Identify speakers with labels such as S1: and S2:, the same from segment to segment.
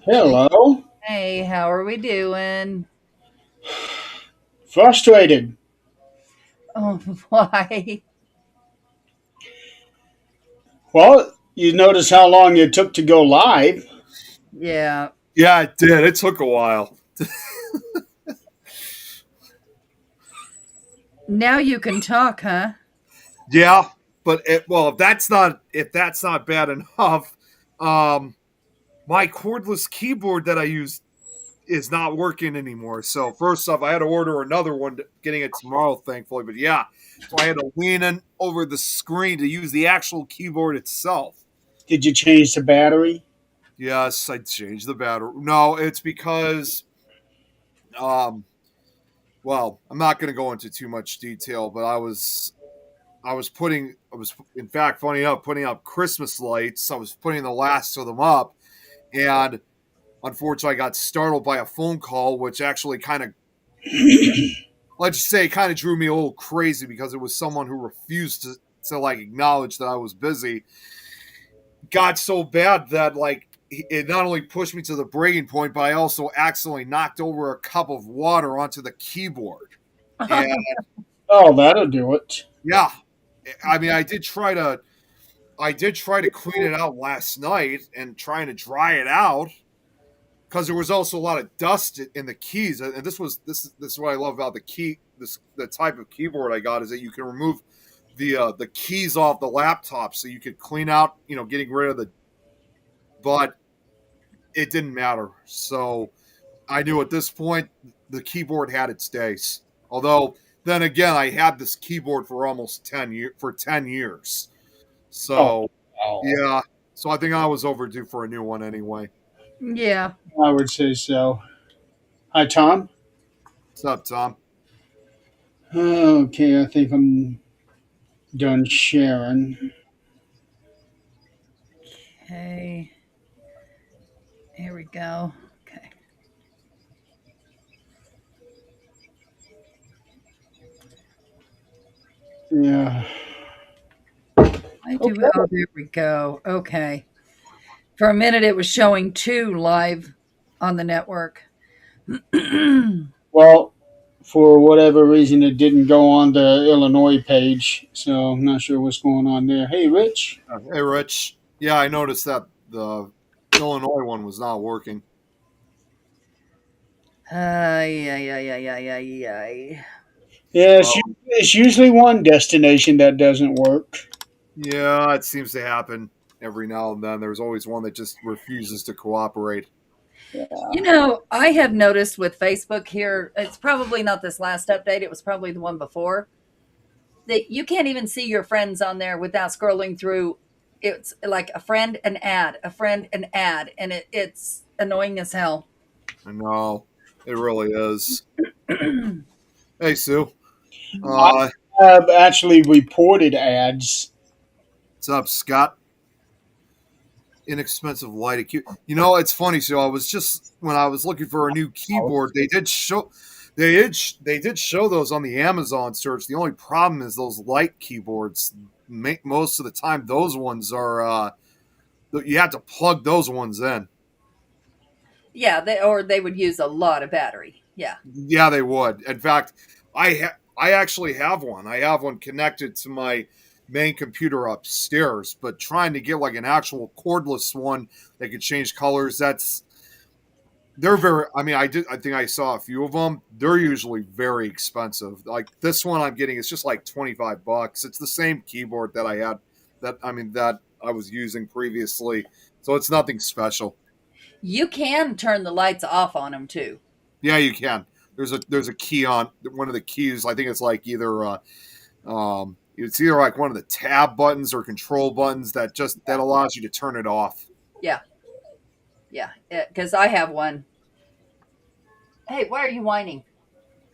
S1: Hello.
S2: Hey, how are we doing?
S1: Frustrated.
S2: Oh, why?
S1: Well, you notice how long it took to go live.
S2: Yeah.
S3: Yeah, it did. It took a while.
S2: Now you can talk, huh?
S3: Yeah, but if that's not bad enough, um, my cordless keyboard that I use is not working anymore. So first off, I had to order another one, getting it tomorrow, thankfully. But yeah, so I had to lean in over the screen to use the actual keyboard itself.
S1: Did you change the battery?
S3: Yes, I changed the battery. No, it's because um, well, I'm not going to go into too much detail, but I was in fact funny enough putting up Christmas lights. I was putting the last of them up, and unfortunately I got startled by a phone call, which actually kind of, let's just say, kind of drew me a little crazy because it was someone who refused to like acknowledge that I was busy. Got so bad that like it not only pushed me to the breaking point, but I also accidentally knocked over a cup of water onto the keyboard. And
S1: Oh, that'll do it.
S3: yeah, I mean, I did try to clean it out last night and trying to dry it out because there was also a lot of dust in the keys. And this is what I love about the type of keyboard I got is that you can remove the keys off the laptop, so you could clean out, getting rid of the. But it didn't matter. So I knew at this point the keyboard had its days. Although then again, I had this keyboard for almost 10 years.
S1: Oh,
S3: So
S1: oh,
S3: yeah, so I think I was overdue for a new one anyway.
S2: Yeah.
S1: I would say so. Hi, Tom.
S3: What's up, Tom?
S1: Okay, I think I'm done sharing.
S2: Okay. Here we go. Okay.
S1: Yeah.
S2: I do.
S1: Okay.
S2: Oh, there we go. Okay. For a minute, it was showing two live on the network.
S1: Well, for whatever reason, it didn't go on the Illinois page, so I'm not sure what's going on there. Hey, Rich.
S3: Hey, Rich. Yeah, I noticed that the Illinois one was not working.
S2: Ay, ay, ay, ay, ay, ay, ay.
S1: Yeah,
S3: Well,
S1: it's usually one destination that doesn't work.
S3: yeah, it seems to happen every now and then. There's always one that just refuses to cooperate.
S2: I have noticed with Facebook here, it's probably not this last update, it was probably the one before, that you can't even see your friends on there without scrolling through. It's like a friend, an ad, a friend, an ad, and it's annoying as hell.
S3: I know it really is. Hey, Sue.
S1: I
S3: Uh,
S1: have actually reported ads.
S3: what's up, Scott? Inexpensive light. It's funny. So I was just when I was looking for a new keyboard, they did show those on the Amazon search. The only problem is those light keyboards. Make most of the time those ones are you have to plug those ones in.
S2: Yeah, or they would use a lot of battery. Yeah.
S3: Yeah, they would. In fact, I actually have one. I have one connected to my main computer upstairs, but trying to get like an actual cordless one that could change colors, they're very, I mean, I think I saw a few of them. They're usually very expensive. Like this one I'm getting, it's just like $25. It's the same keyboard that I had that I was using previously. So it's nothing special.
S2: You can turn the lights off on them too.
S3: Yeah, you can. There's a key on one of the keys. I think it's like it's either like one of the tab buttons or control buttons that allows you to turn it off.
S2: Yeah. Yeah. Because I have one. Hey, why are you whining?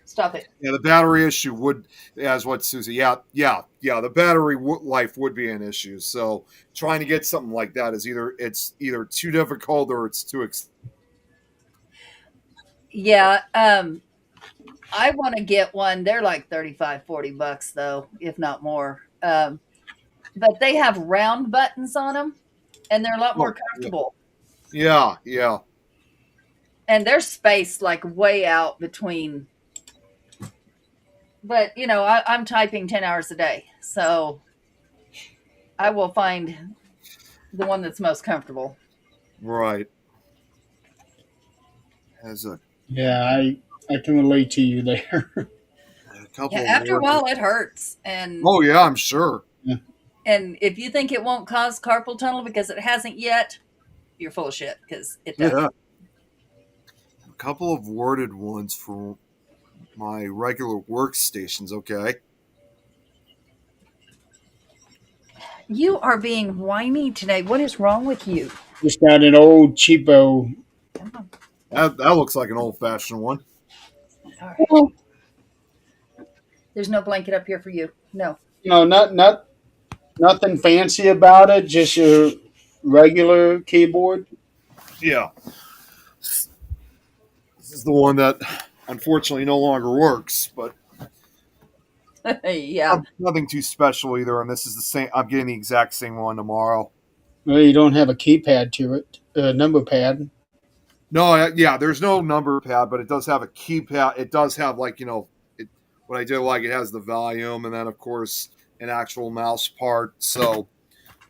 S2: Stop it.
S3: Yeah, the battery issue would, as what Susie. Yeah, yeah, yeah. The battery life would be an issue. So trying to get something like that is either too difficult or it's too.
S2: Yeah. I want to get one. They're like 35, $40 though, if not more. But they have round buttons on them and they're a lot more
S3: Oh, yeah,
S2: comfortable.
S3: yeah, yeah.
S2: and they're spaced like way out between. But I'm typing 10 hours a day, so I will find the one that's most comfortable.
S3: Right. Has a
S1: Yeah, I can relate to you there.
S3: couple
S2: Yeah,
S3: of
S2: after a
S3: words.
S2: while it hurts, and
S3: Oh yeah, I'm sure.
S2: if you think it won't cause carpal tunnel because it hasn't yet, you're full of shit because it does.
S3: Yeah. A couple of worded ones for my regular workstations. Okay.
S2: You are being whiny today. What is wrong with you?
S1: Just got an old cheapo.
S3: That looks like an old fashioned one.
S2: All right. There's no blanket up here for you. No.
S1: Nothing fancy about it. Just your regular keyboard.
S3: Yeah. This is the one that unfortunately no longer works, but
S2: Yeah.
S3: nothing too special either. And this is the same. I'm getting the exact same one tomorrow.
S1: Well, you don't have a keypad to it, number pad.
S3: No, yeah, there's no number pad, but it does have a keypad. It does have what I do like. It has the volume, and then of course an actual mouse part. So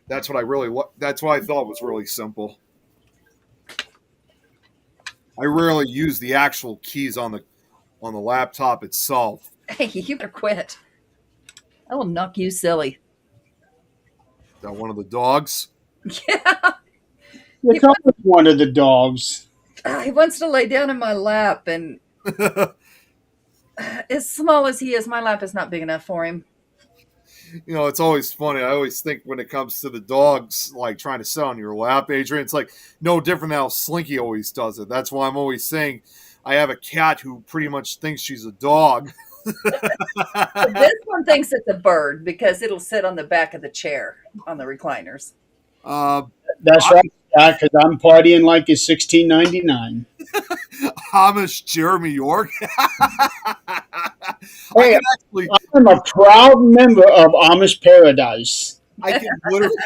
S3: that's what that's what I thought was really simple. I rarely use the actual keys on the laptop itself.
S2: Hey, you better quit. I will knock you silly.
S3: Is that one of the dogs?
S2: Yeah.
S1: It's always one of the dogs.
S2: He wants to lay down in my lap, and as small as he is, my lap is not big enough for him.
S3: It's always funny. I always think when it comes to the dogs, like trying to sit on your lap, Adrian, it's like no different than how Slinky always does it. That's why I'm always saying I have a cat who pretty much thinks she's a dog.
S2: This one thinks it's a bird because it'll sit on the back of the chair on the recliners.
S1: That's right, because I'm partying like it's 1699.
S3: Amish Jeremy York.
S1: Hey, I'm a proud member of Amish Paradise.
S3: I can literally,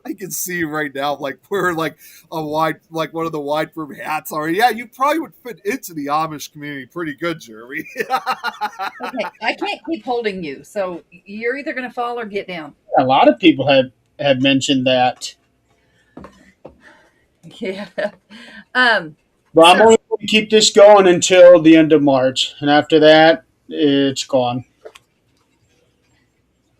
S3: I can see right now, like we're like like one of the wide brim hats are. Yeah, you probably would fit into the Amish community pretty good, Jeremy.
S2: Okay, I can't keep holding you, so you're either going to fall or get down.
S1: A lot of people have mentioned that.
S2: Yeah.
S1: But I'm only going to keep this going until the end of March. And after that, it's gone.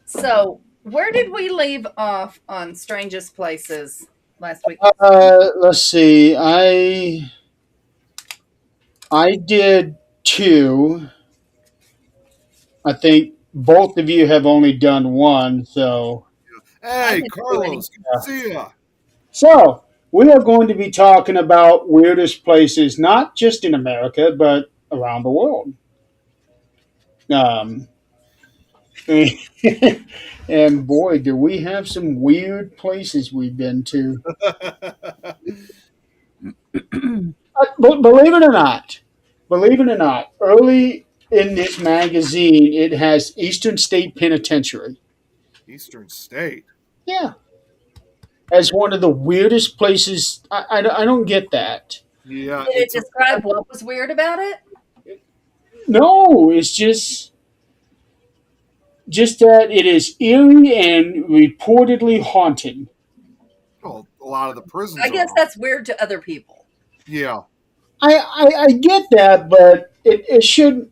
S2: So, where did we leave off on Strangest Places last week?
S1: Let's see. I did 2. I think both of you have only done 1. So
S3: Hey, Carlos, good to see ya.
S1: So, we are going to be talking about weirdest places, not just in America, but around the world. And boy, do we have some weird places we've been to. Believe it or not, early in this magazine, it has Eastern State Penitentiary.
S3: Eastern State.
S1: Yeah. As one of the weirdest places. I don't get that.
S3: Yeah.
S2: Did it describe what was weird about it?
S1: No, it's just that it is eerie and reportedly haunted.
S3: Well, a lot of the prisons.
S2: I guess that's weird to other people.
S3: Yeah.
S1: I get that, but it should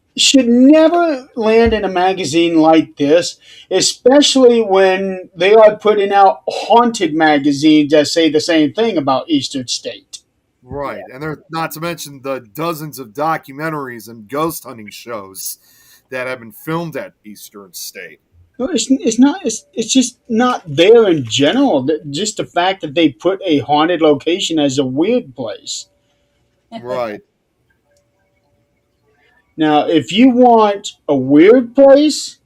S1: never land in a magazine like this, especially when they are putting out haunted magazines that say the same thing about Eastern State.
S3: Right. And there, not to mention the dozens of documentaries and ghost hunting shows that have been filmed at Eastern State.
S1: No, it's not. It's just not there in general. Just the fact that they put a haunted location as a weird place.
S3: Right.
S1: Now, if you want a weird place,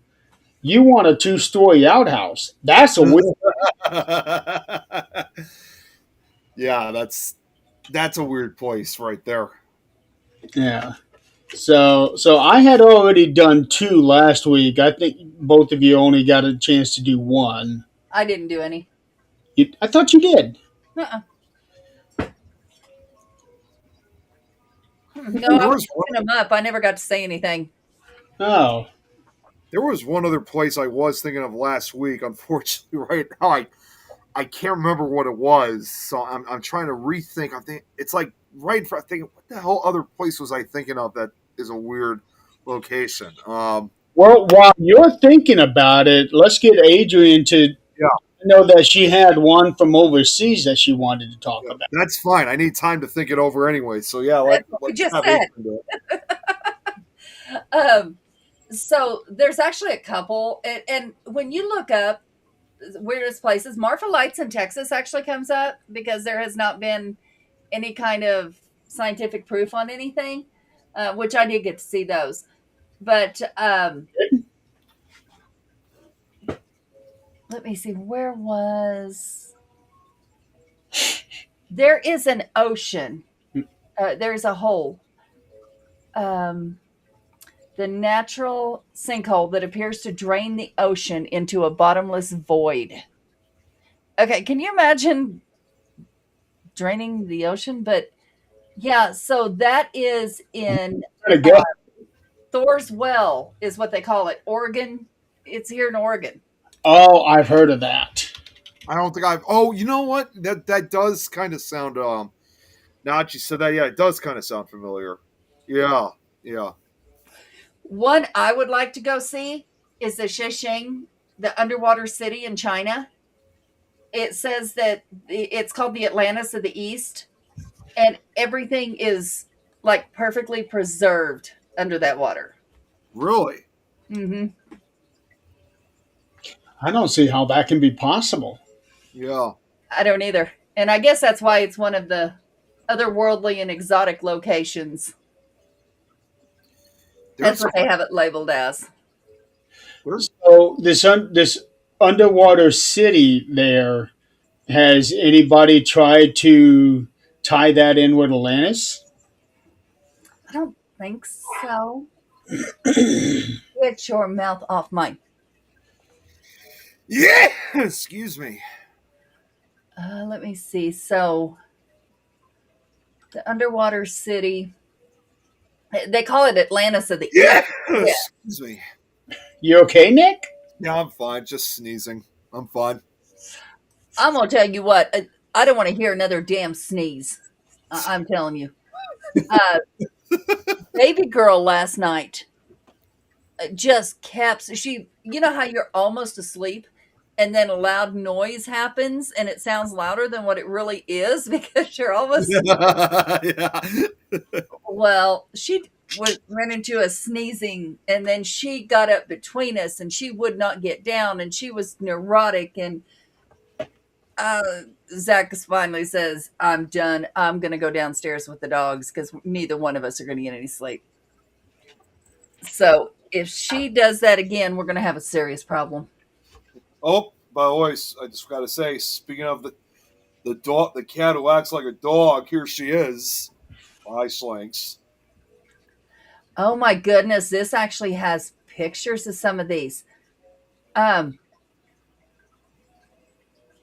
S1: you want a 2-story outhouse. That's a weird.
S3: Yeah, that's a weird place right there.
S1: Yeah. So I had already done 2 last week. I think both of you only got a chance to do 1.
S2: I didn't do any.
S1: I thought you did.
S2: Uh-uh. No,
S3: Oh,
S2: I was looking them up. I never got to say anything.
S1: Oh,
S3: there was one other place I was thinking of last week. Unfortunately, right now I can't remember what it was. So I'm trying to rethink. I think it's like right in front. Thinking, what the hell other place was I thinking of that is a weird location?
S1: well, while you're thinking about it, let's get Adrian to
S3: Yeah,
S1: know that she had one from overseas that she wanted to talk
S3: yeah,
S1: about.
S3: that's fine. I need time to think it over anyway. So yeah,
S2: That's what we
S3: let's
S2: just
S3: have
S2: said.
S3: Adrian do it.
S2: Um, so there's actually a couple, and when you look up weirdest places, Marfa Lights in Texas actually comes up because there has not been any kind of scientific proof on anything, which I did get to see those. But let me see, where was there is an ocean, there's a hole, um, the natural sinkhole that appears to drain the ocean into a bottomless void. Okay, can you imagine draining the ocean? But yeah, so that is in
S1: Gotta go.
S2: Thor's Well, is what they call it. Oregon. It's here in Oregon.
S1: Oh, I've heard of that.
S3: I don't think I've. Oh, you know what? That does kind of sound. Now that you said that, yeah, it does kind of sound familiar. Yeah, yeah.
S2: One I would like to go see is the Shishing, the underwater city in China. It says that it's called the Atlantis of the East, and everything is like perfectly preserved under that water.
S3: Really?
S2: Hmm.
S1: I don't see how that can be possible.
S3: Yeah.
S2: I don't either. And I guess that's why it's one of the otherworldly and exotic locations. That's
S3: There's
S2: what they have it labeled as.
S3: there's
S1: So this underwater city there, has anybody tried to tie that in with Atlantis?
S2: I don't think so. Get your mouth off mine.
S3: yeah. Excuse me.
S2: Let me see. So, the underwater city, they call it Atlantis of the
S3: Yeah.
S2: East. Yeah.
S3: Excuse me.
S1: You okay, Nick?
S3: Yeah, I'm fine. Just sneezing. I'm fine.
S2: I'm going to tell you what, I don't want to hear another damn sneeze. I'm telling you. Uh, baby girl last night just kept, you know how you're almost asleep and then a loud noise happens and it sounds louder than what it really is because you're almost.
S3: yeah.
S2: Well, she ran into a sneezing, and then she got up between us, and she would not get down, and she was neurotic. And uh, Zach finally says, "I'm done. I'm going to go downstairs with the dogs because neither one of us are going to get any sleep." So if she does that again, we're going to have a serious problem.
S3: Oh, by the way, I just got to say, speaking of the dog, the cat who acts like a dog, here she is. Hi, Slanks.
S2: Oh my goodness, this actually has pictures of some of these. Um,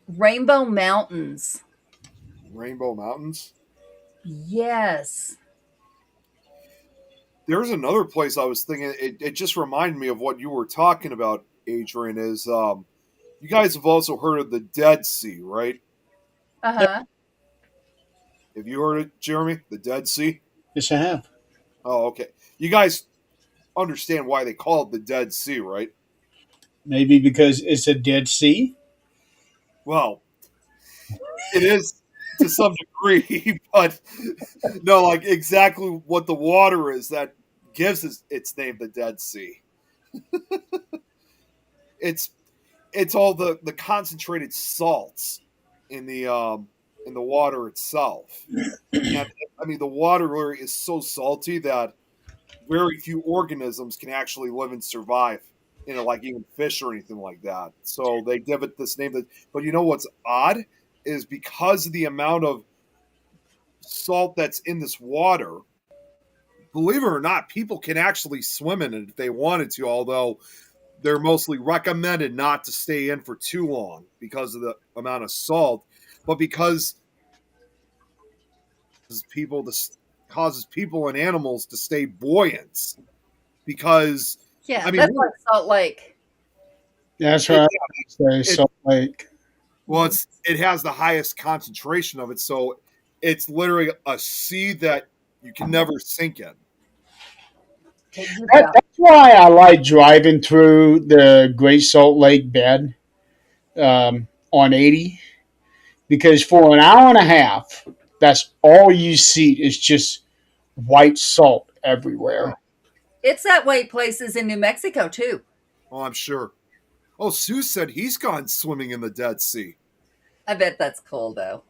S2: Rainbow Mountains.
S3: Rainbow Mountains.
S2: Yes.
S3: There's another place I was thinking. It just reminded me of what you were talking about, Adrian. Is you guys have also heard of the Dead Sea, right?
S2: Uh huh.
S3: Have you heard it, Jeremy? The Dead Sea.
S1: Yes, I have.
S3: Oh, okay. You guys understand why they call it the Dead Sea, right?
S1: Maybe because it's a Dead Sea.
S3: Well, it is to some degree, but no, like exactly what the water is that gives its name, the Dead Sea. It's it's all the concentrated salts in the water itself, and I mean the water is so salty that very few organisms can actually live and survive. You know, like even fish or anything like that. So they give it this name. But you know what's odd is because of the amount of salt that's in this water. Believe it or not, people can actually swim in it if they wanted to. Although they're mostly recommended not to stay in for too long because of the amount of salt. But because people causes people and animals to stay buoyant because
S2: Yeah,
S3: I mean,
S2: that's like Salt Lake.
S1: That's
S3: it,
S1: right. Say
S3: it
S1: Salt Lake.
S3: well, it has the highest concentration of it, so it's literally a sea that you can never sink in.
S2: Yeah.
S1: That's why I like driving through the Great Salt Lake bed on 80, because for an hour and a half, that's all you see is just white salt everywhere.
S2: It's that way places in New Mexico too.
S3: Oh, I'm sure. Oh, Sue said he's gone swimming in the Dead Sea.
S2: I bet that's cool though.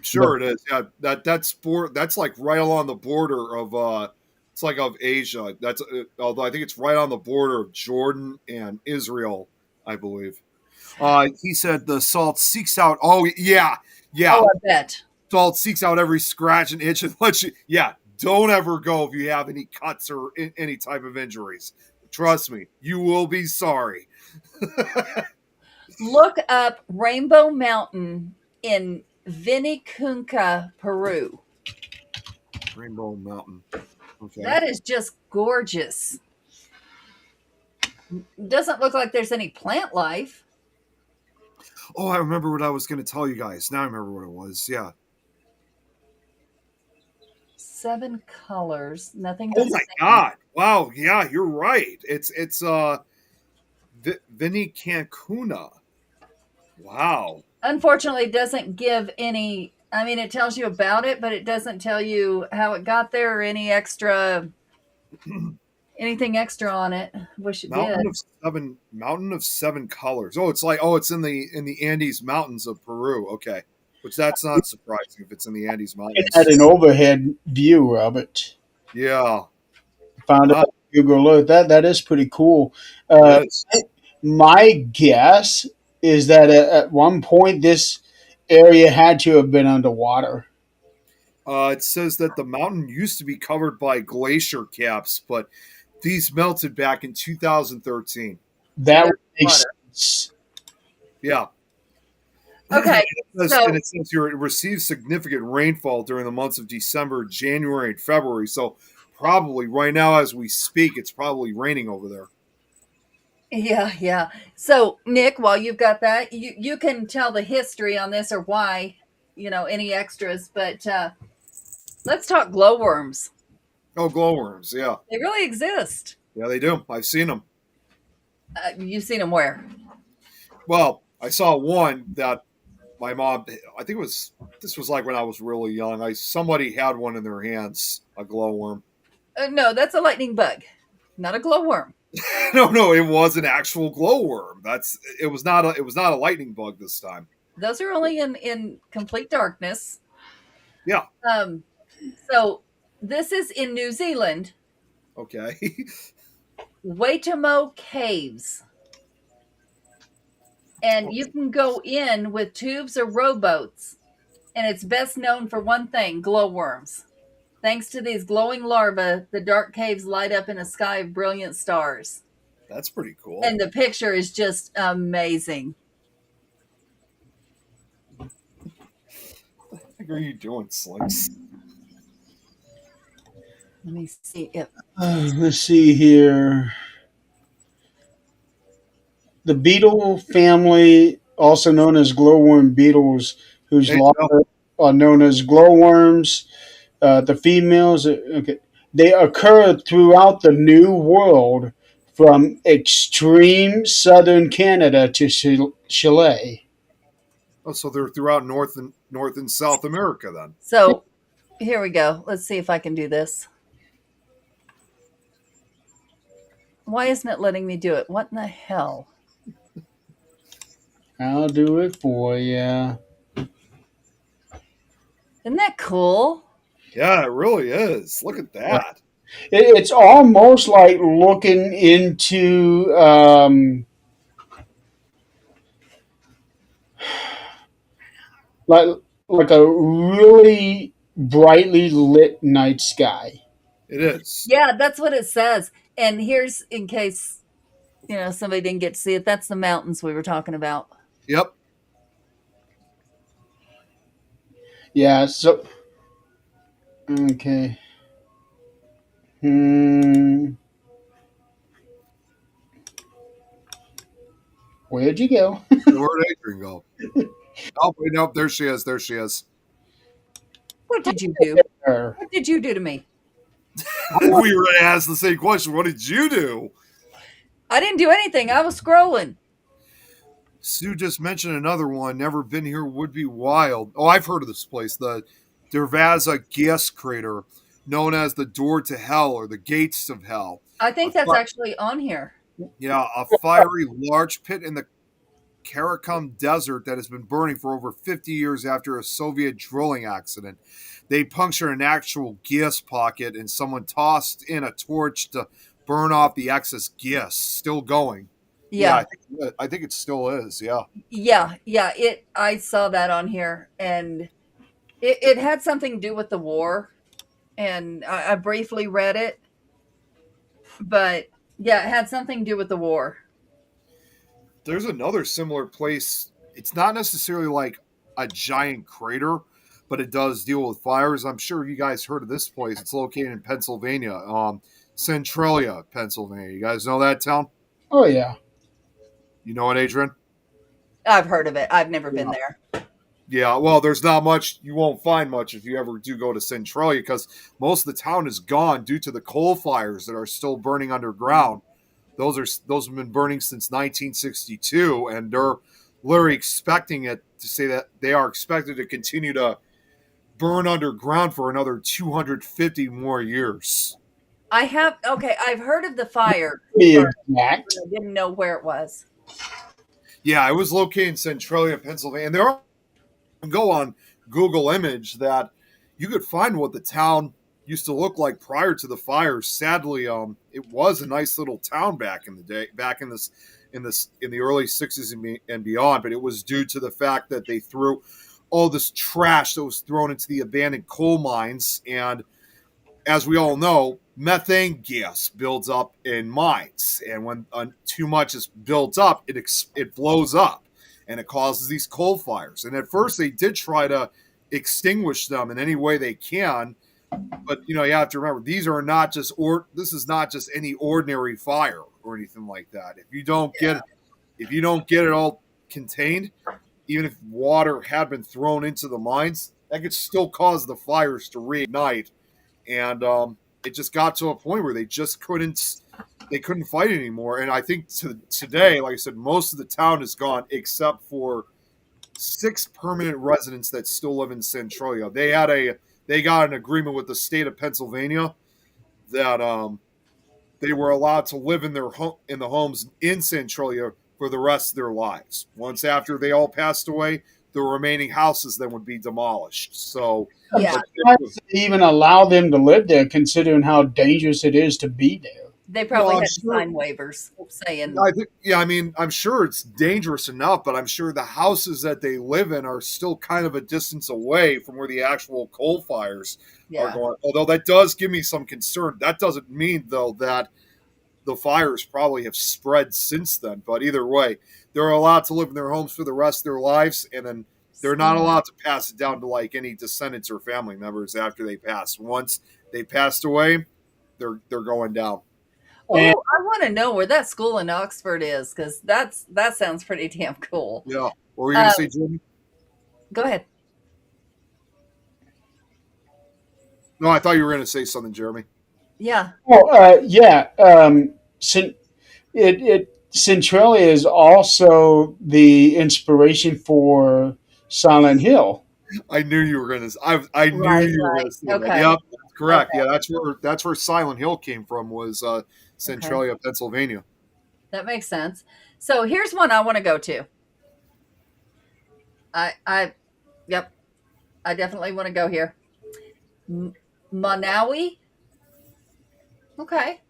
S3: Sure, it is. Yeah, that's like right along the border of it's like of Asia. That's although I think it's right on the border of Jordan and Israel, I believe. He said the salt seeks out. Oh yeah, yeah.
S2: Oh, I bet.
S3: Salt seeks out every scratch and itch and lets you. Yeah, don't ever go if you have any cuts or any type of injuries. Trust me, you will be sorry.
S2: Look up Rainbow Mountain in Vinicunca, Peru.
S3: Rainbow Mountain. Okay.
S2: That is just gorgeous. Doesn't look like there's any plant life.
S3: Oh, I remember what I was going to tell you guys. Now I remember what it was. Yeah.
S2: 7 colors. Nothing.
S3: Oh my God! Wow. Yeah, you're right. It's Vinny Cancuna. Wow.
S2: Unfortunately, it doesn't give any. I mean, it tells you about it, but it doesn't tell you how it got there or any extra, anything extra on it. Wish it did.
S3: Mountain of seven colors. Oh, it's in the Andes Mountains of Peru. Okay, which that's not surprising if it's in the Andes Mountains.
S1: It had an overhead view of it.
S3: Yeah.
S1: Found it on Google Earth. That is pretty cool.
S3: Yes.
S1: My guess is that at one point this area had to have been underwater.
S3: It says that the mountain used to be covered by glacier caps, but these melted back in 2013.
S1: That would make
S2: Water.
S1: sense.
S3: Yeah.
S2: Okay, so
S3: And it says here it receives significant rainfall during the months of December, January, and February. So probably right now as we speak, it's probably raining over there.
S2: yeah. So Nick, while you've got that, you can tell the history on this or why, any extras. But let's talk glowworms.
S3: Oh, glowworms. Yeah.
S2: They really exist.
S3: Yeah, they do. I've seen them.
S2: You've seen them where?
S3: Well, I saw one that my mom, I think this was like when I was really young. Somebody had one in their hands, a glowworm.
S2: No, that's a lightning bug, not a glowworm.
S3: No, it was an actual glowworm. It was not a lightning bug this time.
S2: Those are only in complete darkness.
S3: Yeah.
S2: So this is in New Zealand,
S3: Okay.
S2: Waitomo Caves. And you can go in with tubes or rowboats. And it's best known for one thing, glowworms. Thanks to these glowing larvae, the dark caves light up in a sky of brilliant stars.
S3: That's pretty cool.
S2: And the picture is just amazing.
S3: What the heck are you doing, Slice?
S2: Let me see if
S1: Let's see here. The beetle family, also known as glowworm beetles, whose
S3: Hey,
S1: larvae are known as glowworms. The females, they occur throughout the New World, from extreme southern Canada to Chile.
S3: Oh, so they're throughout North and South America then.
S2: so. Here we go. Let's see if I can do this. Why isn't it letting me do it? What in the hell?
S1: I'll do it for you.
S2: Isn't that cool?
S3: Yeah, it really is. Look at that.
S1: It's almost like looking into like a really brightly lit night sky.
S3: It is.
S2: Yeah, that's what it says. And here's, in case somebody didn't get to see it, that's the mountains we were talking about.
S3: Yep.
S1: Yeah. So okay. Hmm. Where'd you go?
S3: Where'd Adrian go? Oh, wait, nope. There she is. There she is.
S2: What did you do?
S1: There.
S2: What did you do to me?
S3: We were going to ask the same question. What did you do?
S2: I didn't do anything. I was scrolling.
S3: Sue just mentioned another one. Never been here. Would be wild. Oh, I've heard of this place. The Dervaza gas crater, known as the door to hell or the gates of hell.
S2: I think that's actually on here.
S3: Yeah, a fiery large pit in the Karakum Desert that has been burning for over 50 years after a Soviet drilling accident. They punctured an actual gas pocket and someone tossed in a torch to burn off the excess gas. Still going.
S2: Yeah.
S3: I think it still is. Yeah.
S2: Yeah. I saw that on here, and it had something to do with the war, and I briefly read it, but yeah, it had something to do with the war.
S3: There's another similar place. It's not necessarily like a giant crater, but it does deal with fires. I'm sure you guys heard of this place. It's located in Pennsylvania, Centralia, Pennsylvania. You guys know that town?
S1: Oh yeah.
S3: You know it, Adrian?
S2: I've heard of it. I've never been there.
S3: Yeah, well, there's not much. You won't find much if you ever do go to Centralia because most of the town is gone due to the coal fires that are still burning underground. Those have been burning since 1962, and they're literally expecting it to say that they are expected to continue to burn underground for another 250 more years.
S2: I've heard of the fire.
S1: Be
S2: but
S1: exact.
S2: I didn't know where it was.
S3: Yeah, it was located in Centralia, Pennsylvania. And there are go on Google Image that you could find what the town used to look like prior to the fires. Sadly, it was a nice little town back in the day, back in the early 60s and beyond. But it was due to the fact that they threw all this trash that was thrown into the abandoned coal mines, and as we all know, methane gas builds up in mines, and when too much is built up, it blows up, and it causes these coal fires. And at first, they did try to extinguish them in any way they can, but you have to remember these are not just this is not just any ordinary fire or anything like that. If you don't get it all contained, even if water had been thrown into the mines, that could still cause the fires to reignite. And it just got to a point where they just couldn't fight anymore. And I think today, like I said, most of the town is gone except for 6 permanent residents that still live in Centralia. They got an agreement with the state of Pennsylvania that they were allowed to live in the homes in Centralia for the rest of their lives. Once after they all passed away, the remaining houses then would be demolished. So
S2: Yeah.
S1: Even allow them to live there, considering how dangerous it is to be there.
S2: They probably
S3: Well, I'm
S2: had to
S3: sure-
S2: sign waivers saying,
S3: I'm sure it's dangerous enough, but I'm sure the houses that they live in are still kind of a distance away from where the actual coal fires are
S2: yeah,
S3: going. Although that does give me some concern. That doesn't mean, though, that the fires probably have spread since then. But either way, they're allowed to live in their homes for the rest of their lives, and then they're not allowed to pass it down to like any descendants or family members after they pass. Once they passed away, they're going down.
S2: Oh, I want to know where that school in Oxford is, because that sounds pretty damn cool.
S3: Yeah. What were you going to say, Jimmy?
S2: Go ahead.
S3: No, I thought you were going to say something, Jeremy.
S2: Yeah.
S1: Oh, yeah. Centralia is also the inspiration for Silent Hill.
S3: I knew you were going to. I knew
S2: Right,
S3: you were going to say
S2: okay.
S3: that. Yep, that's correct.
S2: Okay.
S3: Yeah, that's where Silent Hill came from. Was Centralia, Pennsylvania.
S2: That makes sense. So here's one I want to go to. Yep, I definitely want to go here. Manawi. Okay.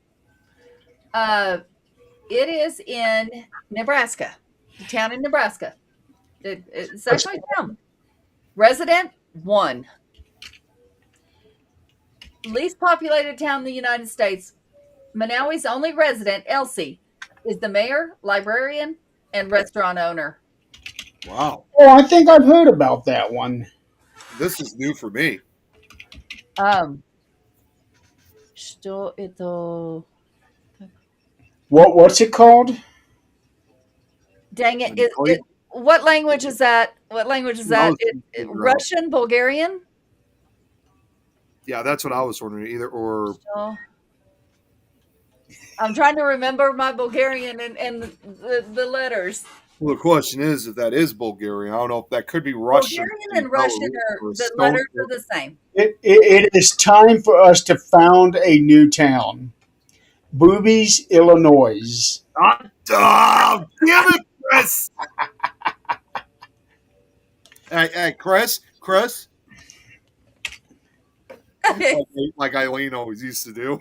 S2: It is in Nebraska, a town in Nebraska. It's actually a town. Resident 1. Least populated town in the United States. Manawi's only resident, Elsie, is the mayor, librarian, and restaurant owner.
S3: Wow,
S1: Oh, I think I've heard about that one.
S3: this is new for me.
S2: Yo, ito.
S1: What's it called?
S2: Dang it.
S3: Anatoly?
S2: What language is that? What language is
S3: I
S2: that?
S3: was trying to figure out.
S2: Russian, Bulgarian?
S3: Yeah, that's what I was wondering. Either or.
S2: Oh, I'm trying to remember my Bulgarian and the letters.
S3: Well, the question is if that is Bulgarian. I don't know if that could be Russian
S2: Bulgarian
S3: in
S2: and Russian
S3: Belarus
S2: are
S3: or
S2: the letters
S3: Estonia.
S2: are the same.
S1: It is time for us to found a new town. Boobies, Illinois.
S3: Oh, damn it, Chris! Hey, Chris, like Eileen always used to do.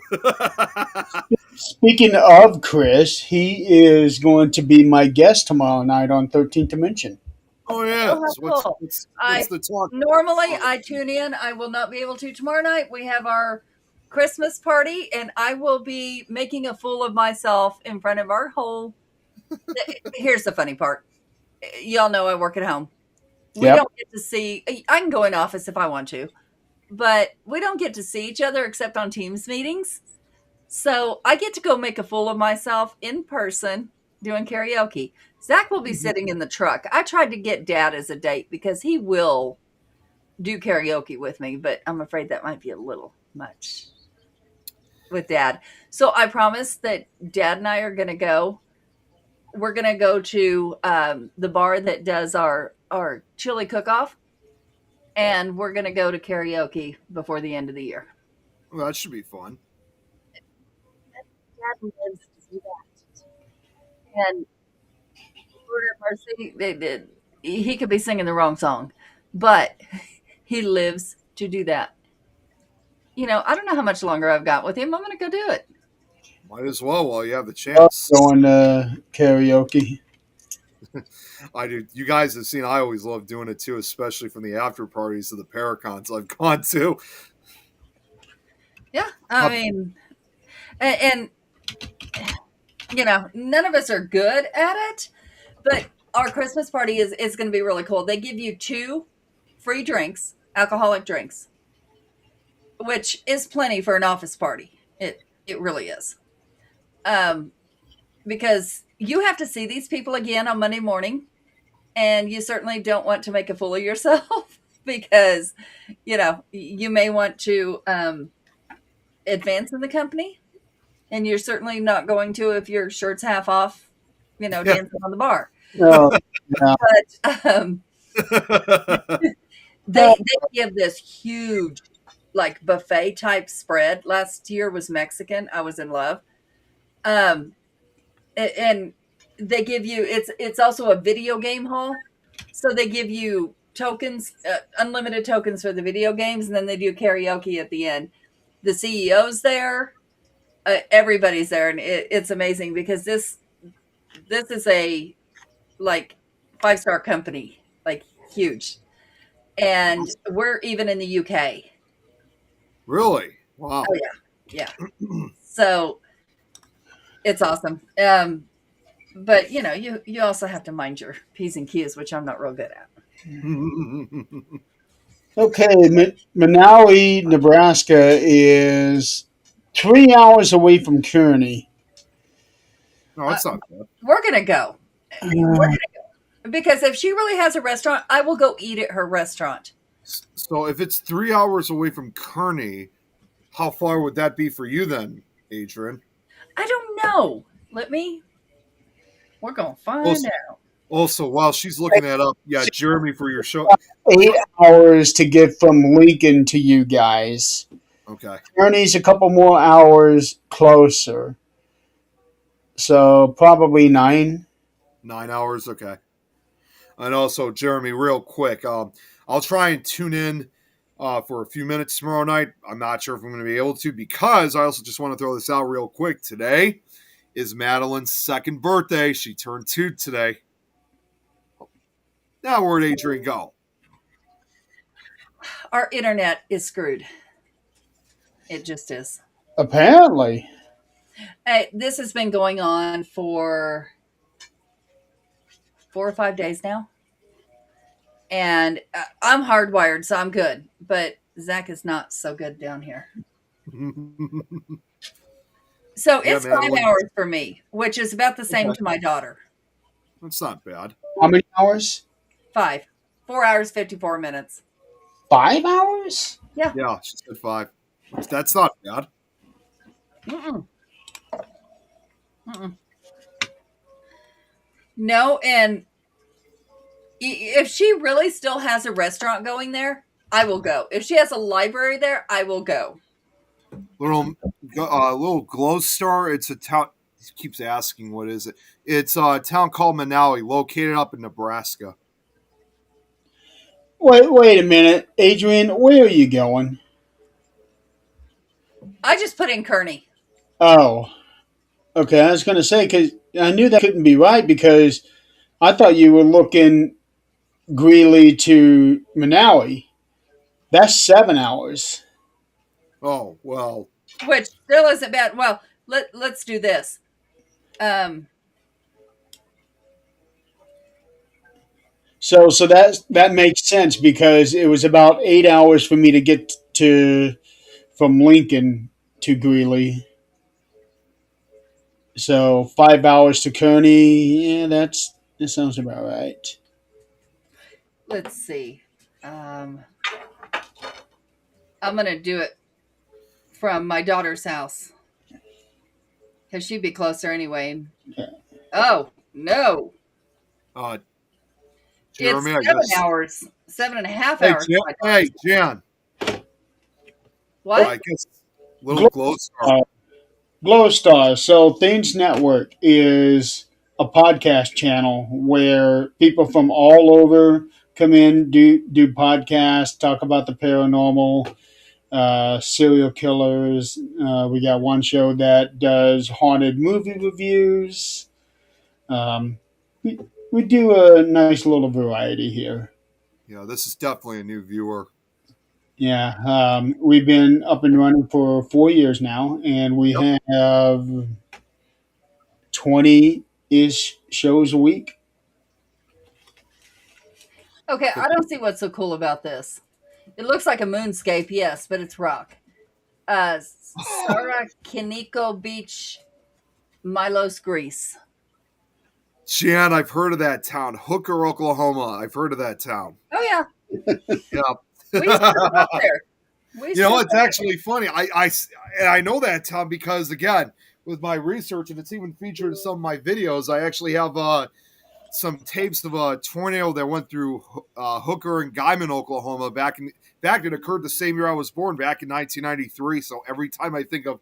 S1: Speaking of Chris, he is going to be my guest tomorrow night on 13th Dimension.
S3: Oh yeah.
S2: Oh, how
S3: So what's
S2: cool.
S3: what's
S2: I
S3: what's the talk?
S2: normally I tune in. I will not be able to tomorrow night. We have our Christmas party and I will be making a fool of myself in front of our whole. Here's the funny part. Y'all know I work at home. We
S1: Yep.
S2: don't get to see I can go in office if I want to, but we don't get to see each other except on Teams meetings. So I get to go make a fool of myself in person doing karaoke. Zach will be sitting in the truck. I tried to get Dad as a date because he will do karaoke with me, but I'm afraid that might be a little much with Dad. So I promised that Dad and I are going to go. We're going to go to the bar that does our chili cook off, and we're going to go to karaoke before the end of the year.
S3: Well, that should be fun.
S2: Dad lives to do that. And Lord have mercy, he could be singing the wrong song, but he lives to do that. I don't know how much longer I've got with him. I'm going to go do it.
S3: Might as well while you have the
S1: Love
S3: chance.
S1: going to karaoke.
S3: I do. You guys have seen. I always love doing it too, especially from the after parties of the Paracons I've gone to.
S2: Yeah, I mean, and none of us are good at it, but our Christmas party is going to be really cool. They give you 2 free drinks, alcoholic drinks, which is plenty for an office party. It really is. Because you have to see these people again on Monday morning, and you certainly don't want to make a fool of yourself because you may want to advance in the company, and you're certainly not going to if your shirt's half off, dancing on the bar.
S1: Oh, yeah.
S2: But they give this huge buffet type spread. Last year was Mexican. I was in love. And they give you it's also a video game hall, so they give you tokens, unlimited tokens for the video games, and then they do karaoke at the end. The CEO's there, everybody's there, and it's amazing because this is a 5-star company, huge, and we're even in the UK.
S3: Really? Wow.
S2: Oh yeah. So it's awesome. But you also have to mind your P's and Q's, which I'm not real good at.
S1: Okay, Manawi, Nebraska is 3 hours away from Kearney.
S3: No, it's not bad.
S2: We're gonna go.
S1: Uh,
S2: We're gonna go because if she really has a restaurant, I will go eat at her restaurant.
S3: So if it's 3 hours away from Kearney, how far would that be for you then, Adrian?
S2: I don't know. We're gonna find out.
S3: Also, while she's looking that up, yeah, Jeremy, for your show.
S1: 8 hours to get from Lincoln to you guys.
S3: Okay.
S1: Kearney's a couple more hours closer. So probably 9.
S3: 9 hours, okay. And also, Jeremy, real quick, I'll try and tune in for a few minutes tomorrow night. I'm not sure if I'm going to be able to because I also just want to throw this out real quick. Today is Madeline's 2nd birthday. She turned 2 today. Now where'd Adrian go?
S2: Our internet is screwed. It just is.
S1: Apparently.
S2: This has been going on for 4 or 5 days now. And I'm hardwired, so I'm good. But Zach is not so good down here. So
S3: Yeah,
S2: it's
S3: man.
S2: 5 hours for me, which is about the same
S1: Okay.
S2: to my daughter.
S3: That's not bad.
S1: How many hours?
S2: 5. 4 hours, 54 minutes.
S1: 5 hours?
S2: Yeah.
S3: Yeah, she said 5. That's not bad.
S2: Mm-mm. Mm-mm. No, and if she really still has a restaurant going there, I will go. If she has a library there, I will go.
S3: Little glow star. It's a town. He keeps asking, what is it? It's a town called Manawi, located up in Nebraska.
S1: Wait a minute, Adrian. Where are you going?
S2: I just put in Kearney.
S1: Oh, okay. I was going to say because I knew that couldn't be right because I thought you were looking Greeley to Manawi. That's 7 hours.
S3: Oh well.
S2: Which still isn't bad. Well, let's do this. Um,
S1: So that makes sense because it was about 8 hours for me to get to from Lincoln to Greeley. So 5 hours to Kearney. Yeah, that sounds about right.
S2: let's see. Um, I'm gonna do it from my daughter's house because she'd be closer anyway. Oh no,
S3: Uh,
S2: it's
S3: Jeremy, I
S2: 7
S3: guess.
S2: hours, 7.5 hours.
S3: Hey, Jan.
S2: What?
S3: I guess little
S1: Glow
S3: glow star.
S1: Star. Glow Star. So Things Network is a podcast channel where people from all over come in, do podcasts, talk about the paranormal, serial killers. We got one show that does haunted movie reviews. Um, we, we do a nice little variety here.
S3: Yeah, this is definitely a new viewer.
S1: Yeah, we've been up and running for 4 years now, and we
S3: Yep.
S1: have 20 ish shows a week.
S2: Okay, I don't see what's so cool about this. It looks like a moonscape, yes, but it's rock. Sarakiniko Beach, Milos, Greece.
S3: Jan, I've heard of that town. Hooker, Oklahoma. I've heard of that town.
S2: Oh yeah, we used to live
S3: Yeah.
S2: out there. We used
S3: You
S2: to
S3: know,
S2: live
S3: it's actually funny. I know that town because, again, with my research, and it's even featured in some of my videos, I actually have some tapes of a tornado that went through Hooker and Guyman, Oklahoma. It occurred the same year I was born, back in 1993. So every time I think of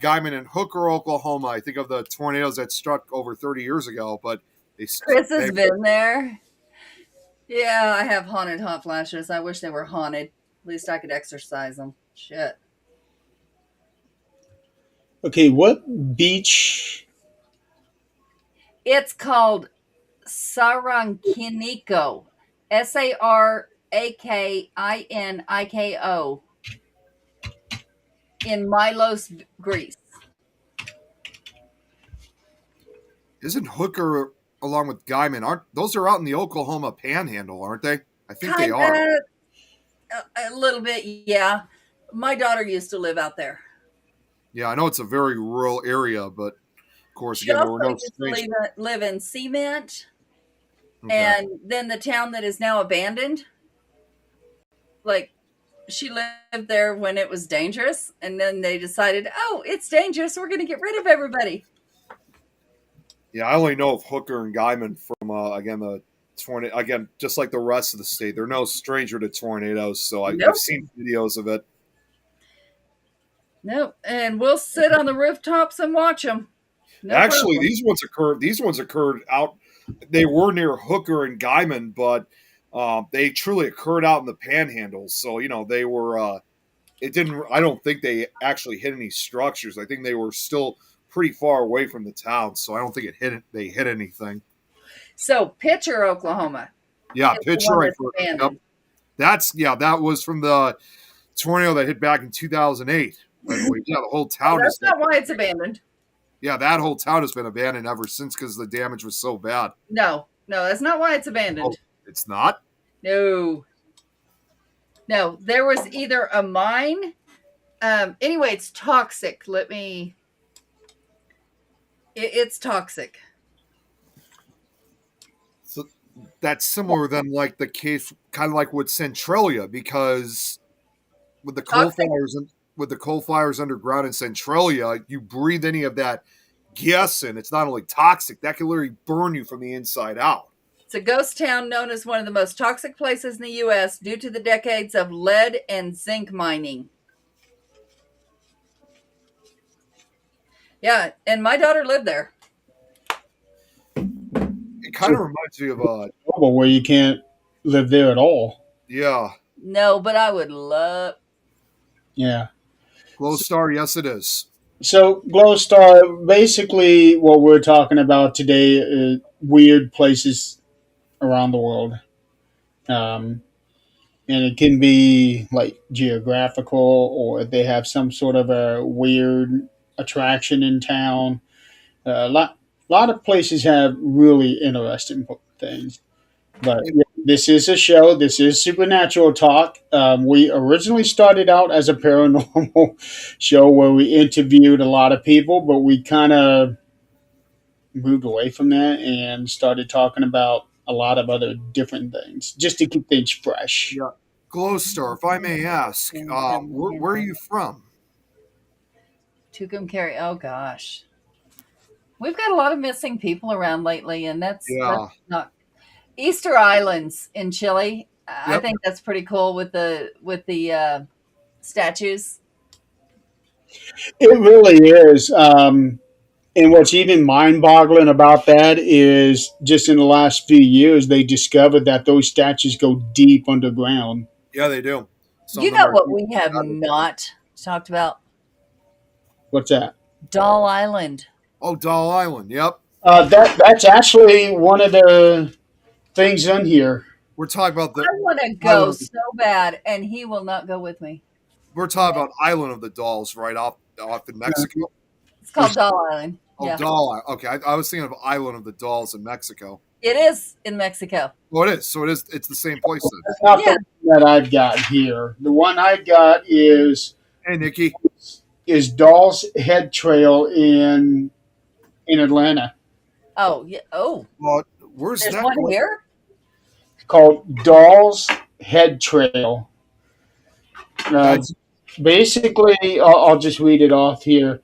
S3: Guyman and Hooker, Oklahoma, I think of the tornadoes that struck over 30 years ago. But
S2: Chris has
S3: they
S2: been there. Yeah, I have haunted hot flashes. I wish they were haunted. At least I could exercise them. Shit.
S1: Okay, what beach?
S2: It's called Sarankiniko. Sarakiniko in Milos, Greece.
S3: Isn't Hooker along with Guyman? Aren't those are out in the Oklahoma Panhandle? Aren't they? I think they
S2: Kind
S3: are.
S2: of a little bit, yeah. My daughter used to live out there.
S3: Yeah, I know it's a very rural area, but of course,
S2: She
S3: again, there
S2: also
S3: were no
S2: used to
S3: strange.
S2: live in Cement,
S3: Okay.
S2: and then the town that is now abandoned. Like, she lived there when it was dangerous, and then they decided, oh, it's dangerous. We're going to get rid of everybody.
S3: Yeah, I only know of Hooker and Guyman from again the tornado. Again, just like the rest of the state, they're no stranger to tornadoes. So I've
S2: Nope.
S3: seen videos of it.
S2: Nope. And we'll sit on the rooftops and watch them. No
S3: Actually,
S2: problem.
S3: these ones occurred out. They were near Hooker and Guyman, but they truly occurred out in the Panhandle. So they were. It didn't. I don't think they actually hit any structures. I think they were still pretty far away from the town. So I don't think they hit anything.
S2: So, Pitcher, Oklahoma.
S3: Yeah,
S2: is the
S3: picture
S2: one
S3: right
S2: that's
S3: for yep.
S2: abandoned.
S3: That was from the tornado that hit back in 2008. I believe. Yeah, the whole town
S2: That's
S3: is.
S2: not why it's abandoned.
S3: Yeah, that whole town has been abandoned ever since because the damage was so bad.
S2: No, that's not why it's abandoned.
S3: Oh, it's not?
S2: No, there was either a mine. Anyway, it's toxic. Let me It's toxic.
S3: So that's similar than like the case, kind of like with Centralia, because with the coal
S2: Toxic.
S3: fires and with the coal fires underground in Centralia, you breathe any of that gas in, it's not only toxic, that can literally burn you from the inside out.
S2: It's a ghost town known as one of the most toxic places in the U.S. due to the decades of lead and zinc mining. Yeah, and my daughter lived there.
S3: It kind of reminds me of
S1: Where you can't live there at all.
S3: yeah,
S2: No, but I would love.
S1: Yeah.
S3: Glow Star. Yes, it is.
S1: So, Glowstar, basically, what we're talking about today is weird places around the world. Um, and it can be like geographical, or they have some sort of a weird attraction in town. A lot of places have really interesting things. But yeah, this is a show. This is Supernatural Talk. We originally started out as a paranormal show where we interviewed a lot of people, but we kind of moved away from that and started talking about a lot of other different things just to keep things fresh.
S3: Yeah, Glow Star. If I may ask, where are you from?
S2: Tucumcari. Oh gosh, we've got a lot of missing people around lately, and that's
S3: Yeah.
S2: not Easter Islands in Chile. I
S3: Yep.
S2: think that's pretty cool with the statues.
S1: It really is. And what's even mind boggling about that is just in the last few years, they discovered that those statues go deep underground.
S3: Yeah, they do. Some
S2: You
S3: of them
S2: know
S3: are
S2: what
S3: deep.
S2: we have not talked about?
S1: What's that?
S2: Doll Island.
S3: Oh, Doll Island. Yep.
S1: That's actually one of the things in here.
S3: We're talking about the
S2: I want to go
S3: island.
S2: so bad, and he will not go with me.
S3: We're talking about Island of the Dolls, right off in Mexico.
S2: It's called Doll Island.
S3: Oh,
S2: Yeah,
S3: Doll Island. Okay, I was thinking of Island of the Dolls in Mexico.
S2: it is in Mexico.
S3: Oh, it is. So it is. It's the same place then.
S1: That's not
S2: Yeah.
S1: the one that I've got here. The one I've got
S3: Hey, Nikki.
S1: is Doll's Head Trail in Atlanta,
S2: Oh, yeah. Oh,
S3: Where's
S2: there's
S3: that?
S2: one here.
S1: called Doll's Head Trail. Uh,
S3: That's
S1: basically, I'll just read it off here.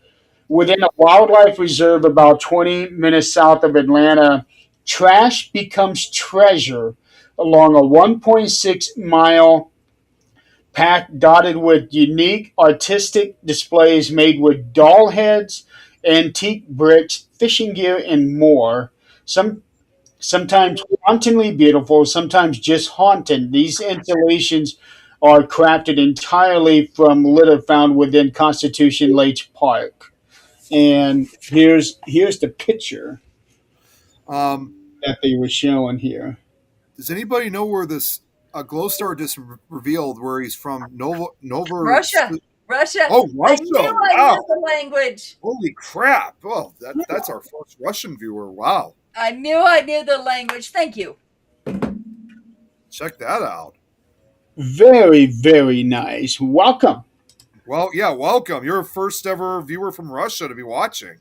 S1: Within a wildlife reserve about 20 minutes south of Atlanta, trash becomes treasure along a 1.6-mile path dotted with unique artistic displays made with doll heads, antique bricks, fishing gear, and more. Sometimes hauntingly beautiful, sometimes just haunting. These installations are crafted entirely from litter found within Constitution Lakes Park. And here's the picture
S3: um.
S1: that they were showing here.
S3: Does anybody know where this Glowstar just revealed where he's from? Nova.
S2: Russia. Russia.
S3: Oh,
S2: I
S3: Russia!
S2: knew I
S3: Wow!
S2: knew the language.
S3: Holy crap! Oh, that's our first Russian viewer. Wow!
S2: I knew the language. Thank you.
S3: Check that out.
S1: Very, very nice. Welcome.
S3: Well, yeah, welcome. You're a first ever viewer from Russia to be watching.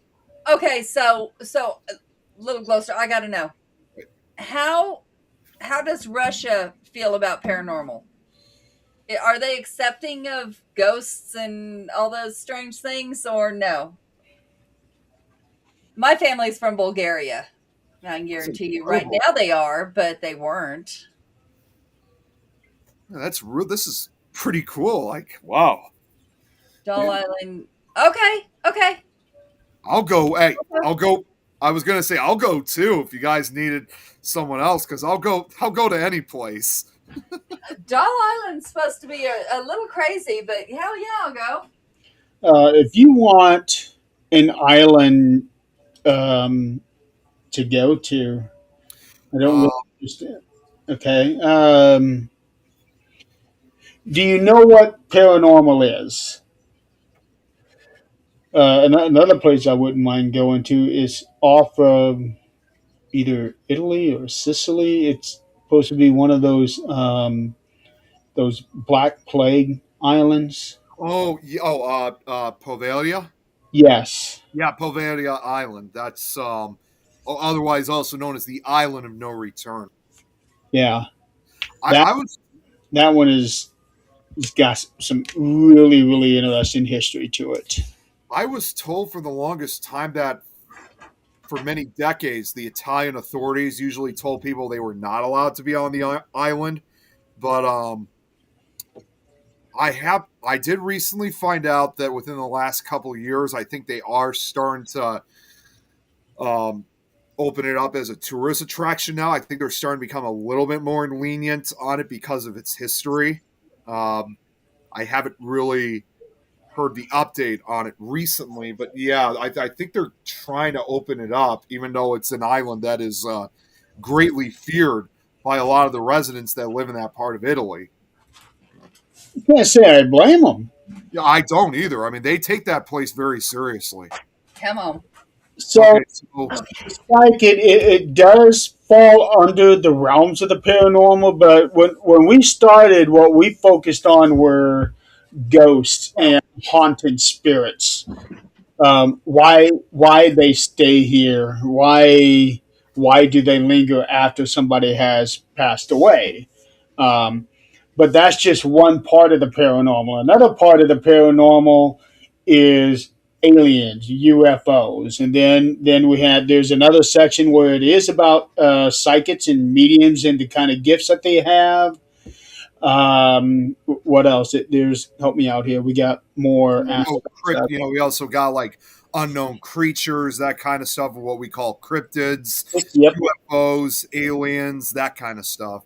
S2: Okay, so little closer. I got to know how does Russia feel about paranormal? Are they accepting of ghosts and all those strange things, or no? My family's from Bulgaria. I can guarantee you right
S3: incredible.
S2: now they are, but they weren't.
S3: Yeah, that's real. This is pretty cool. Like, wow.
S2: Doll Island. Okay.
S3: I'll go. Hey, I'll go. I was gonna say I'll go too if you guys needed someone else because I'll go. I'll go to any place.
S2: Doll Island's supposed to be a little crazy, but hell yeah, I'll go.
S1: If you want an island um, to go to, I don't
S3: Uh,
S1: really understand. Okay. Do you know what paranormal is? Another place I wouldn't mind going to is off of either Italy or Sicily. It's supposed to be one of those Black Plague islands.
S3: oh, yeah, oh, Povalia.
S1: Yes.
S3: Yeah, Poveda Island. That's otherwise also known as the Island of No Return.
S1: Yeah.
S3: I,
S1: That
S3: I was
S1: that one is has got some really really interesting history to it.
S3: I was told for the longest time that for many decades the Italian authorities usually told people they were not allowed to be on the island, but I did recently find out that within the last couple of years, I think they are starting to um, open it up as a tourist attraction now. I think they're starting to become a little bit more lenient on it because of its history. Um, I haven't really heard the update on it recently, but yeah, I think they're trying to open it up, even though it's an island that is greatly feared by a lot of the residents that live in that part of Italy.
S1: Can't say I blame them.
S3: Yeah, I don't either. I mean, they take that place very seriously.
S2: Come on.
S1: So
S3: Okay, so
S1: it's like it does fall under the realms of the paranormal, but when we started, what we focused on were ghosts and haunted spirits. Why they stay here? Why do they linger after somebody has passed away? Um, but that's just one part of the paranormal. Another part of the paranormal is aliens, UFOs, and then we had there's another section where it is about psychics and mediums and the kind of gifts that they have. What else? There's help me out here. We got more aspects of
S3: we also got like unknown creatures, that kind of stuff, what we call cryptids,
S1: it. Yep.
S3: UFOs, aliens, that kind of stuff.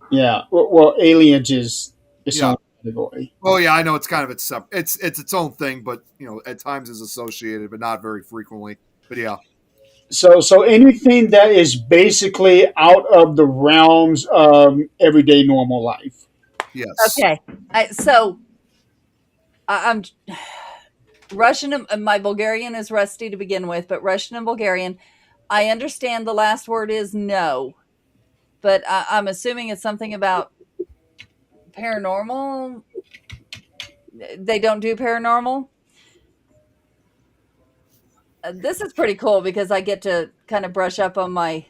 S1: Yeah. Well, aliens is its
S3: Yeah.
S1: own category.
S3: Well, yeah, I know it's kind of it's its own thing, but at times is associated, but not very frequently. But yeah,
S1: So anything that is basically out of the realms of everyday normal life.
S3: yes.
S2: Okay. So I'm Russian. And my Bulgarian is rusty to begin with, but Russian and Bulgarian, I understand the last word is no, but I'm assuming it's something about paranormal. They don't do paranormal. This is pretty cool because I get to kind of brush up on my.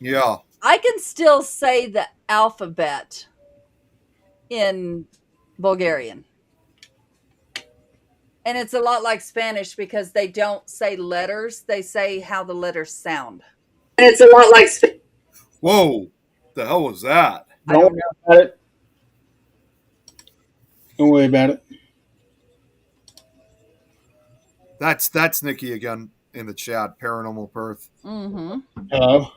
S3: Yeah.
S2: I can still say the alphabet in Bulgarian. And it's a lot like Spanish because they don't say letters, they say how the letters sound.
S4: And it's a lot like
S3: Whoa. The hell was that?
S2: I
S1: Don't
S2: don't
S1: worry
S2: know.
S1: about it. Don't worry about it.
S3: That's Nikki again in the chat. Paranormal Perth.
S2: Mm-hmm.
S1: Hello.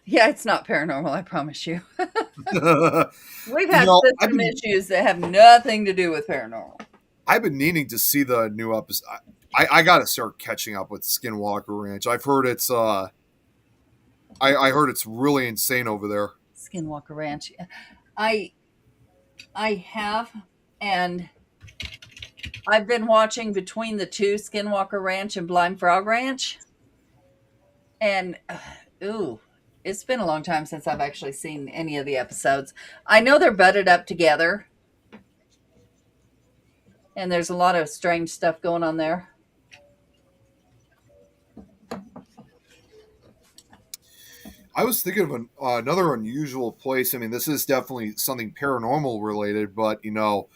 S2: Yeah, it's not paranormal, I promise you. We've
S3: You
S2: had
S3: know,
S2: system issues that have nothing to do with paranormal.
S3: I've been needing to see the new episode. I got to start catching up with Skinwalker Ranch. I've heard it's I heard it's really insane over there.
S2: Skinwalker Ranch. I I have, and I've been watching between the two, Skinwalker Ranch and Blind Frog Ranch. And ooh, it's been a long time since I've actually seen any of the episodes. I know they're butted up together, and there's a lot of strange stuff going on there.
S3: I was thinking of another unusual place. I mean, this is definitely something paranormal related, but you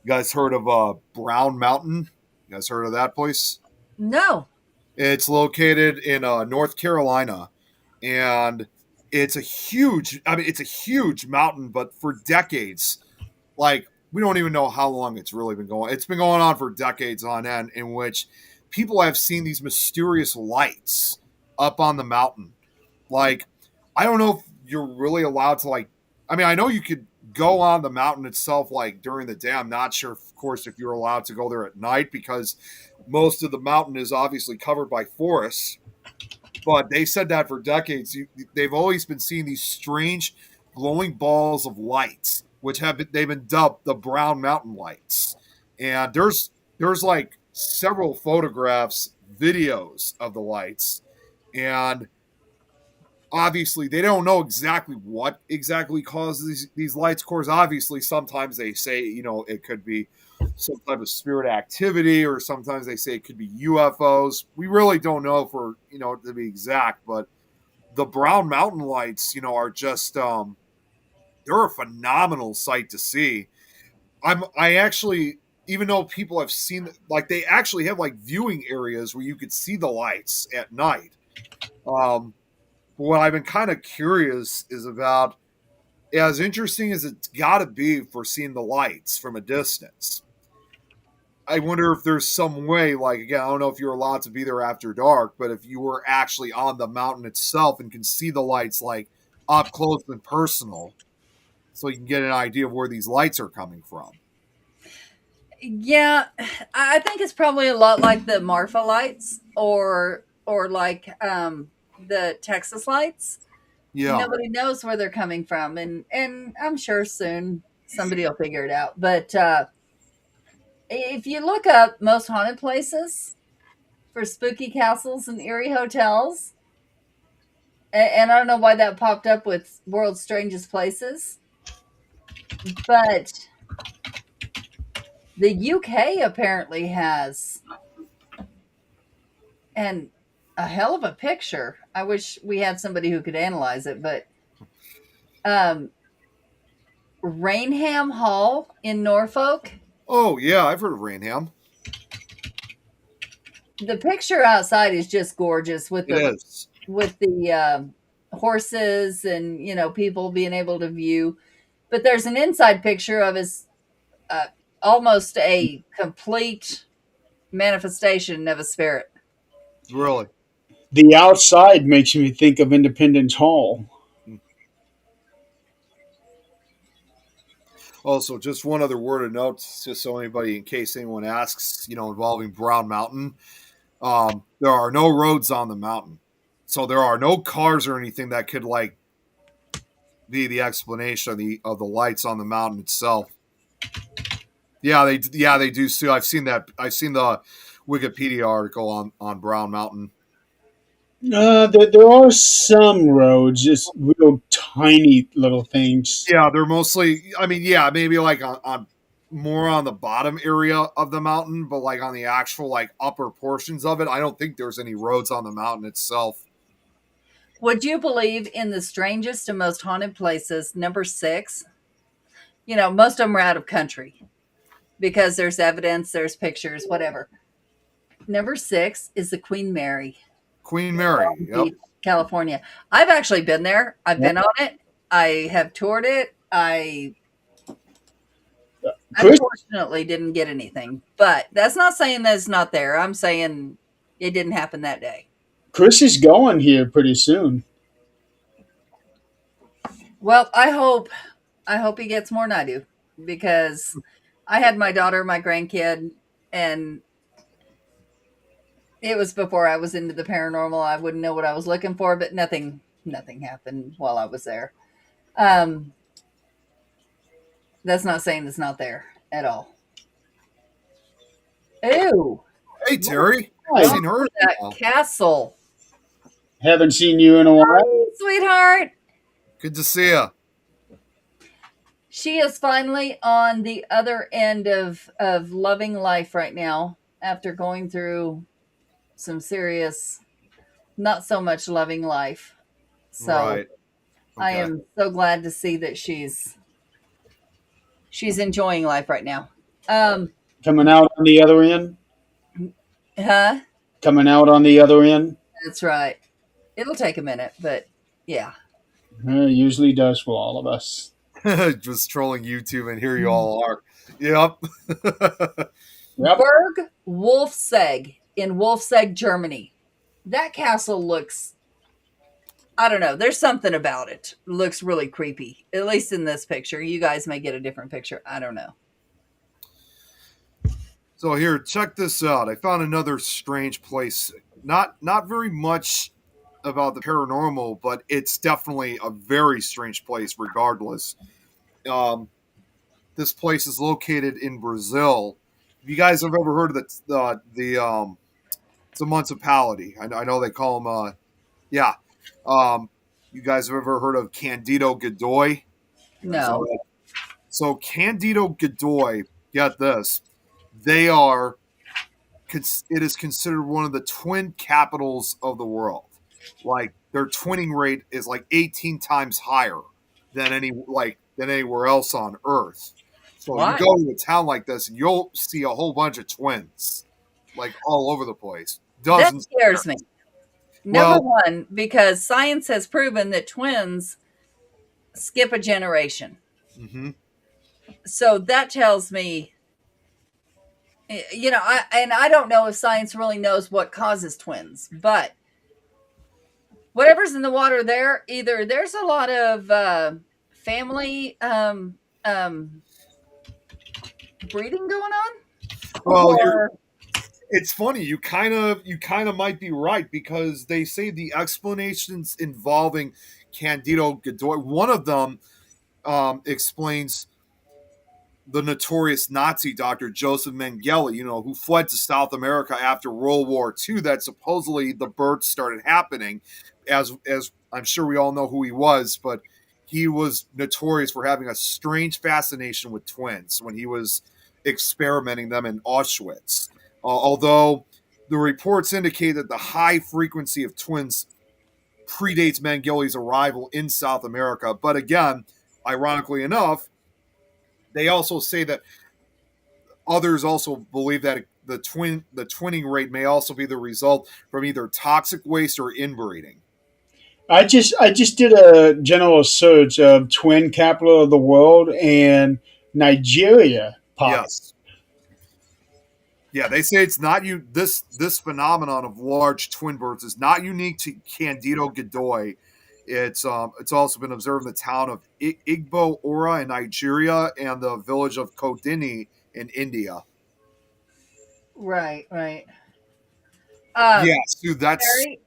S3: guys heard of Brown Mountain? You guys heard of that place?
S2: No.
S3: It's located in North Carolina, and it's a huge. I mean, it's a huge mountain, but for decades, like we don't even know how long it's really been going. It's been going on for decades on end, in which people have seen these mysterious lights up on the mountain. Like, I don't know if you're really allowed to I mean, I know you could go on the mountain itself like during the day. I'm not sure, of course, if you're allowed to go there at night because most of the mountain is obviously covered by forests. But they said that for decades, they've always been seeing these strange glowing balls of lights, which they've been dubbed the Brown Mountain Lights. And there's like several photographs, videos of the lights, and obviously they don't know exactly what exactly causes these lights. Of course, obviously sometimes they say, it could be some type of spirit activity, or sometimes they say it could be UFOs. We really don't know for, to be exact, but the Brown Mountain lights, are just they're a phenomenal sight to see. I actually, even though people have seen, like, they actually have like viewing areas where you could see the lights at night. What I've been kind of curious is about, as interesting as it's got to be for seeing the lights from a distance. I wonder if there's some way, like, again, I don't know if you're allowed to be there after dark, but if you were actually on the mountain itself and can see the lights like up close and personal, so you can get an idea of where these lights are coming from.
S2: Yeah, I think it's probably a lot like the Marfa lights, or like the Texas lights.
S3: Yeah.
S2: Nobody knows where they're coming from, and I'm sure soon somebody will figure it out. But if you look up most haunted places for spooky castles and eerie hotels, and I don't know why that popped up with world's strangest places, but the UK apparently has, and a hell of a picture. I wish we had somebody who could analyze it, but um, Rainham Hall in Norfolk.
S3: Oh, yeah, I've heard of Rainham.
S2: The picture outside is just gorgeous with
S3: It is.
S2: the horses and people being able to view. But there's an inside picture of his almost a complete manifestation of a spirit.
S3: Really.
S1: The outside makes me think of Independence Hall.
S3: Also, just one other word of note, just so anybody, in case anyone asks, involving Brown Mountain, there are no roads on the mountain, so there are no cars or anything that could like be the explanation of the lights on the mountain itself. Yeah, they do. See, I've seen that. I've seen the Wikipedia article on Brown Mountain.
S1: There are some roads, just real tiny little things.
S3: Yeah, they're mostly. I mean, yeah, maybe like on more on the bottom area of the mountain, but like on the actual like upper portions of it, I don't think there's any roads on the mountain itself.
S2: Would you believe in the strangest and most haunted places? Number 6. Most of them are out of country because there's evidence, there's pictures, whatever. Number 6 is the Queen Mary.
S3: Queen Mary, yep.
S2: California. I've actually been there. I've been on it. I have toured it. I unfortunately didn't get anything, but that's not saying that it's not there. I'm saying it didn't happen that day.
S1: Chris is going here pretty soon.
S2: Well, I hope he gets more than I do, because I had my daughter, my grandkid, and it was before I was into the paranormal. I wouldn't know what I was looking for, but nothing happened while I was there. That's not saying it's not there at all. Ew.
S3: Hey, Terry.
S1: Hi.
S3: I've seen her.
S2: That castle.
S1: Haven't seen you in a while.
S2: Hi, sweetheart.
S3: Good to see you.
S2: She is finally on the other end of loving life right now, after going through some serious, not so much loving life. So
S3: Right. Okay.
S2: I am so glad to see that she's enjoying life right now.
S1: Coming out on the other end?
S2: Huh?
S1: Coming out on the other end?
S2: That's right. It'll take a minute, but yeah.
S1: It usually does for all of us.
S3: Just trolling YouTube, and here you all are. Yep.
S1: Yep.
S2: Burg Wolfsegg in Wolfsegg, Germany. That castle looks, I don't know, there's something about it. It looks really creepy, at least in this picture. You guys may get a different picture. I don't know.
S3: So here, check this out. I found another strange place. Not very much about the paranormal, but it's definitely a very strange place regardless. This place is located in Brazil. You guys have ever heard of it's a municipality. I know they call them, You guys have ever heard of Candido Godoy?
S2: No.
S3: So Candido Godoy, get this, they are. It is considered one of the twin capitals of the world. Like their twinning rate is like 18 times higher than anywhere else on Earth. So you
S2: Why?
S3: go to a town like this and you'll see a whole bunch of twins, like all over the place.
S2: That
S3: Dozens.
S2: scares me. Number
S3: Well,
S2: one, because science has proven that twins skip a generation.
S3: mm-hmm.
S2: So that tells me, I don't know if science really knows what causes twins, but whatever's in the water there, either there's a lot of family breeding going on,
S3: Well,
S2: or
S3: it's funny. You kind of might be right because they say the explanations involving Candido Godoy. One of them explains the notorious Nazi doctor Joseph Mengele, who fled to South America after World War II. That supposedly the births started happening, as I'm sure we all know who he was, but he was notorious for having a strange fascination with twins when he was experimenting them in Auschwitz. Although the reports indicate that the high frequency of twins predates Mengele's arrival in South America, but again, ironically enough, they also say that others also believe that the twinning rate may also be the result from either toxic waste or inbreeding.
S1: I just did a general search of twin capital of the world, and Nigeria popped.
S3: Yes. Yeah, they say it's not you. This phenomenon of large twin births is not unique to Candido Godoy. It's also been observed in the town of Igbo Ora in Nigeria and the village of Kodini in India.
S2: right, right.
S3: Yeah, so that's
S2: Terry,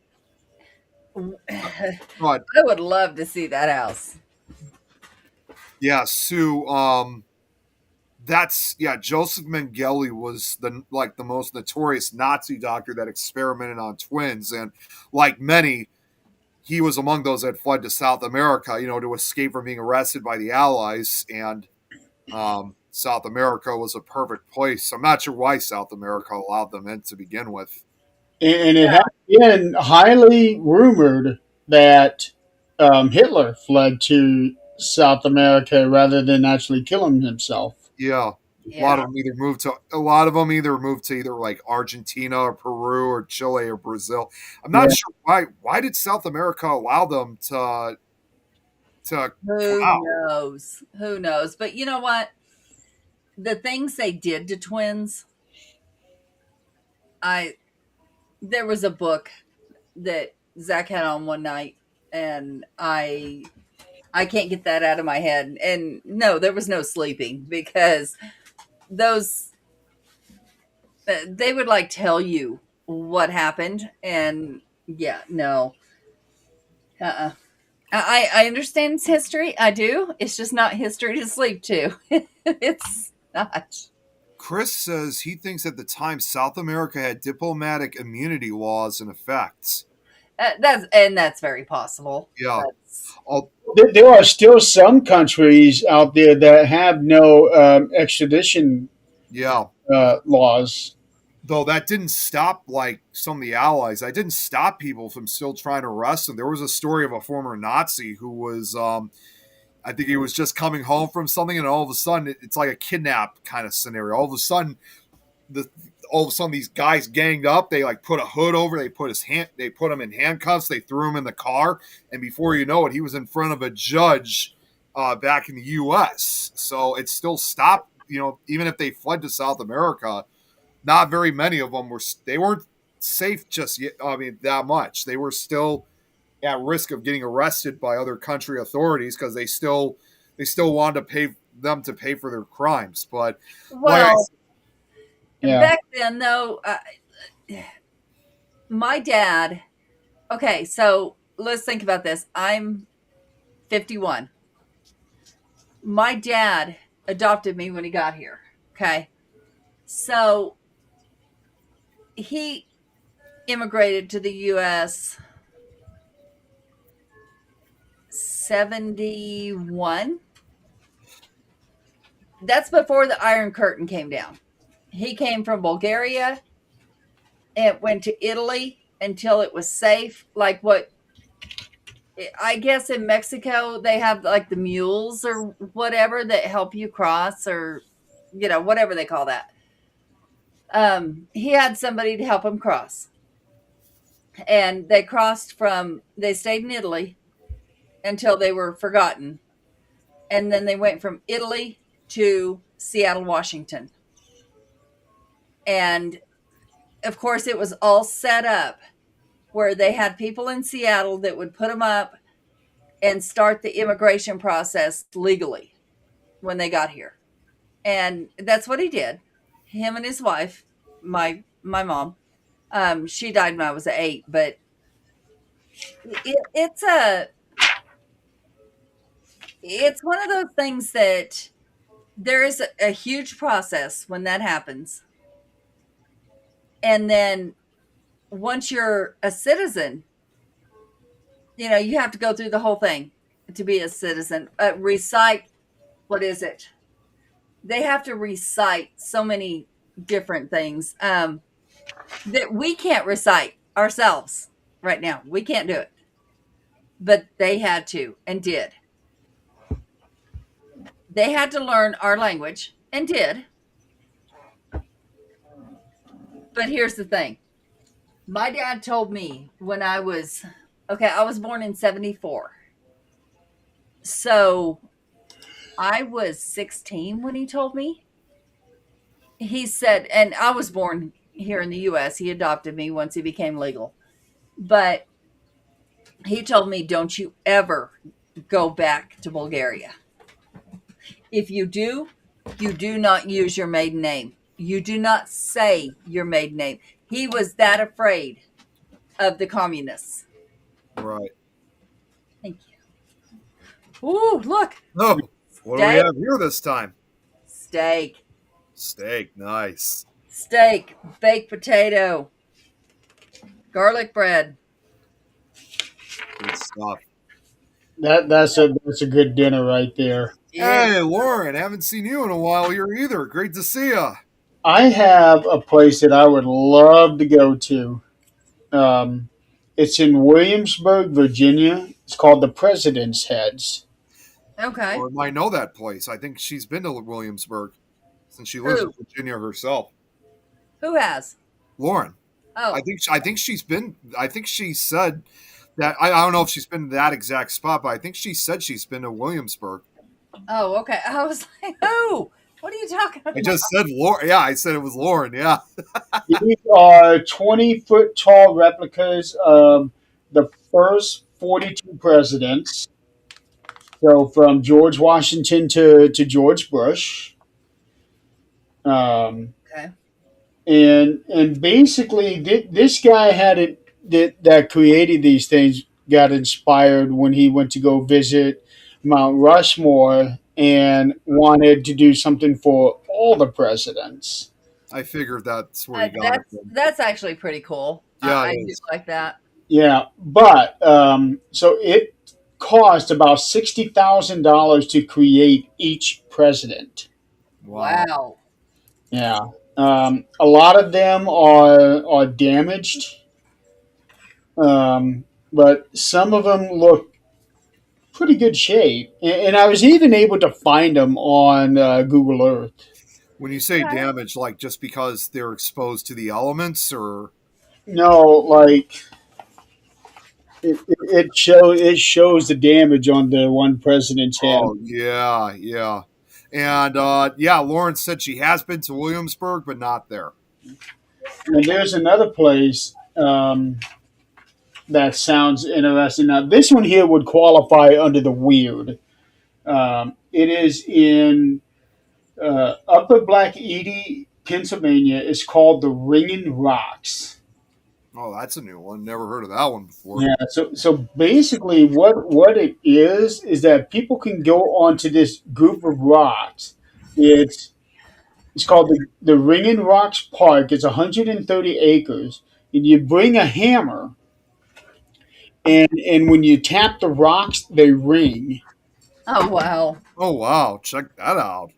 S2: I
S3: but
S2: would love to see that house.
S3: yeah, Sue. That's yeah. Joseph Mengele was the most notorious Nazi doctor that experimented on twins, and like many, he was among those that fled to South America, to escape from being arrested by the Allies. And South America was a perfect place. I'm not sure why South America allowed them in to begin with.
S1: And it has been highly rumored that Hitler fled to South America rather than actually killing himself.
S3: Yeah.
S2: Yeah.
S3: A lot of them either moved to either like Argentina or Peru or Chile or Brazil. I'm not
S1: Yeah.
S3: sure why did South America allow them to
S2: Who
S3: wow.
S2: knows? Who knows? But you know what? The things they did to twins, I there was a book that Zach had on one night, and I can't get that out of my head. And no, there was no sleeping because those they would like tell you what happened, and yeah, no, uh-uh. I understand it's history. I do. It's just not history to sleep to. It's not.
S3: Chris says he thinks at the time South America had diplomatic immunity laws in effect.
S2: That's very possible.
S3: Yeah.
S2: That's
S3: Al-
S1: There are still some countries out there that have no extradition
S3: yeah.
S1: laws.
S3: Though that didn't stop like some of the allies. That didn't stop people from still trying to arrest him. There was a story of a former Nazi who was I think he was just coming home from something, and all of a sudden it's like a kidnap kind of scenario. The all of a sudden these guys ganged up. They like put a hood over. They put him in handcuffs. They threw him in the car, and before you know it, he was in front of a judge back in the U.S. So it still stopped. Even if they fled to South America, not very many of them they weren't safe just yet. I mean, that much. They were still at risk of getting arrested by other country authorities because they still wanted to pay for their crimes. But like I
S2: well,
S1: Yeah.
S2: back then though. My dad. Okay, so let's think about this. I'm 51. My dad adopted me when he got here. Okay, so he immigrated to the U.S. 1971. That's before the Iron Curtain came down. He came from Bulgaria and went to Italy until it was safe. Like what I guess in Mexico they have like the mules or whatever that help you cross, or whatever they call that. He had somebody to help him cross, and they stayed in Italy until they were forgotten, and then they went from Italy to Seattle, Washington. And of course, it was all set up where they had people in Seattle that would put them up and start the immigration process legally when they got here. And that's what he did. Him and his wife, my mom, she died when I was 8, but it's one of those things that there is a huge process when that happens. And then once you're a citizen, you have to go through the whole thing to be a citizen. Recite, what is it? They have to recite so many different things that we can't recite ourselves right now. We can't do it. But they had to and did. They had to learn our language and did. But here's the thing. My dad told me when I was born in 74. So I was 16 when he told me. He said, and I was born here in the U.S. He adopted me once he became legal. But he told me, don't you ever go back to Bulgaria. If you do not use your maiden name. You do not say your maiden name. He was that afraid of the communists.
S3: Right.
S2: Thank you. Ooh, look.
S3: Oh, what do we have here this time?
S2: Steak.
S3: Steak, nice.
S2: Steak, baked potato, garlic bread.
S3: Good stuff.
S1: That's a good dinner right there.
S3: Hey, Lauren, haven't seen you in a while here either. Great to see you.
S1: I have a place that I would love to go to. It's in Williamsburg, Virginia. It's called the President's Heads.
S2: Okay.
S3: Or might know that place. I think she's been to Williamsburg since she lives in Virginia herself.
S2: Who has?
S3: Lauren.
S2: Oh.
S3: I think she's been. I think she said that. I don't know if she's been to that exact spot, but I think she said she's been to Williamsburg.
S2: Oh, okay. I was like, who? What are you talking about?
S3: I just said Lauren. Yeah, I said it was Lauren. Yeah.
S1: These are 20-foot tall replicas of the first 42 presidents. So from George Washington to George Bush.
S2: Okay.
S1: And basically, this guy had it that created these things got inspired when he went to go visit Mount Rushmore and wanted to do something for all the presidents.
S3: I figured that's where you got it from.
S2: That's actually pretty cool.
S3: Yeah,
S2: I
S3: it
S2: do
S3: is.
S2: like that.
S1: Yeah, but so it cost about $60,000 to create each president.
S2: Wow.
S1: Yeah, a lot of them are damaged, but some of them look pretty good shape. And I was even able to find them on Google Earth.
S3: When you say damage, like just because they're exposed to the elements, or
S1: No, like it shows the damage on the one president's head.
S3: oh yeah, and Lauren said she has been to Williamsburg, but not there.
S1: And there's another place that sounds interesting. Now, this one here would qualify under the weird. It is in Upper Black Edie, Pennsylvania. It's called the Ringing Rocks.
S3: Oh, that's a new one. Never heard of that one before.
S1: Yeah. So basically, what it is that people can go onto this group of rocks. It's called the Ringing Rocks Park. It's 130 acres, and you bring a hammer, and when you tap the rocks, they ring.
S2: Oh wow.
S3: Oh wow, check that out.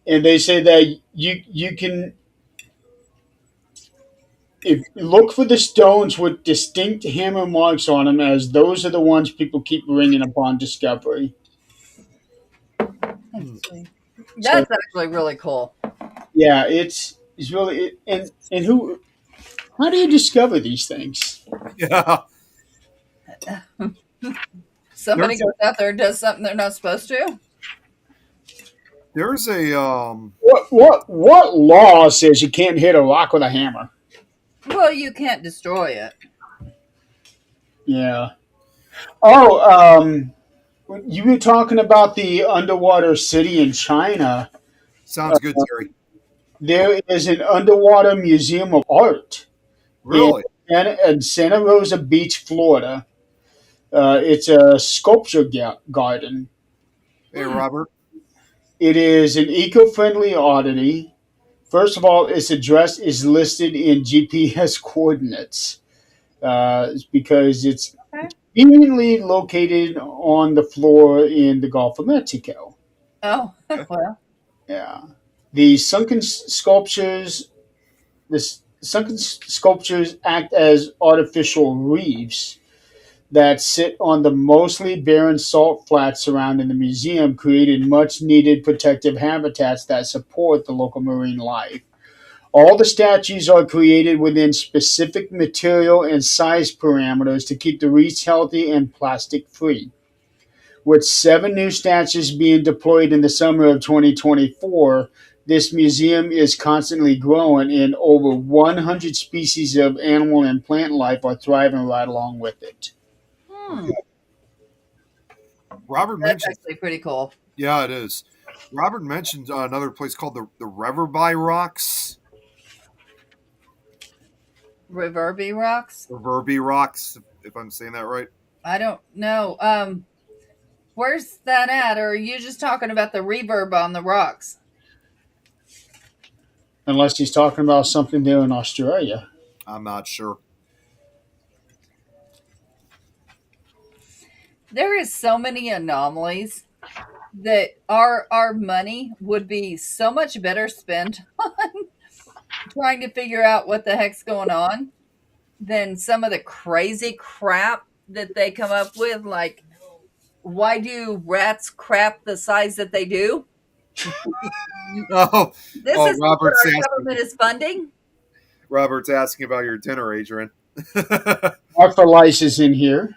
S1: And they say that you can if look for the stones with distinct hammer marks on them, as those are the ones people keep ringing upon discovery.
S3: Hmm.
S1: So
S2: That's actually really cool.
S1: yeah, it's really and who how do you discover these things?
S3: Yeah.
S2: Somebody
S3: There's
S2: goes out there and does something they're not supposed to.
S3: there's a
S1: What law says you can't hit a rock with a hammer?
S2: Well, you can't destroy it.
S1: Yeah. Oh, you were talking about the underwater city in China.
S3: sounds good, Terry.
S1: There is an underwater museum of art in,
S3: Really?
S1: in Santa Rosa Beach, Florida. It's a sculpture garden.
S3: Hey
S2: Hmm.
S3: Robert.
S1: It is an eco-friendly oddity. First of all, its address is listed in GPS coordinates because it's
S2: Okay.
S1: conveniently located on the floor in the Gulf of Mexico.
S2: Oh
S3: Okay.
S2: well.
S1: Yeah. The sunken sculptures act as artificial reefs that sit on the mostly barren salt flats surrounding the museum, creating much needed protective habitats that support the local marine life. All the statues are created within specific material and size parameters to keep the reefs healthy and plastic free. With seven new statues being deployed in the summer of 2024, this museum is constantly growing, and over 100 species of animal and plant life are thriving right along with it.
S2: Hmm.
S3: Robert
S2: That's
S3: mentioned
S2: actually pretty cool.
S3: yeah, it is. Robert mentioned another place called the Reverby Rocks.
S2: Reverby rocks.
S3: Reverby Rocks, if I'm saying that right.
S2: I don't know. Where's that at? Or are you just talking about the reverb on the rocks?
S1: Unless he's talking about something there in Australia.
S3: I'm not sure.
S2: There is so many anomalies that our money would be so much better spent on trying to figure out what the heck's going on than some of the crazy crap that they come up with. Like, why do rats crap the size that they do?
S3: Oh,
S2: This
S3: oh,
S2: is what our government is funding.
S3: Robert's asking about your dinner, Adrian.
S1: Arthur Lice is in here.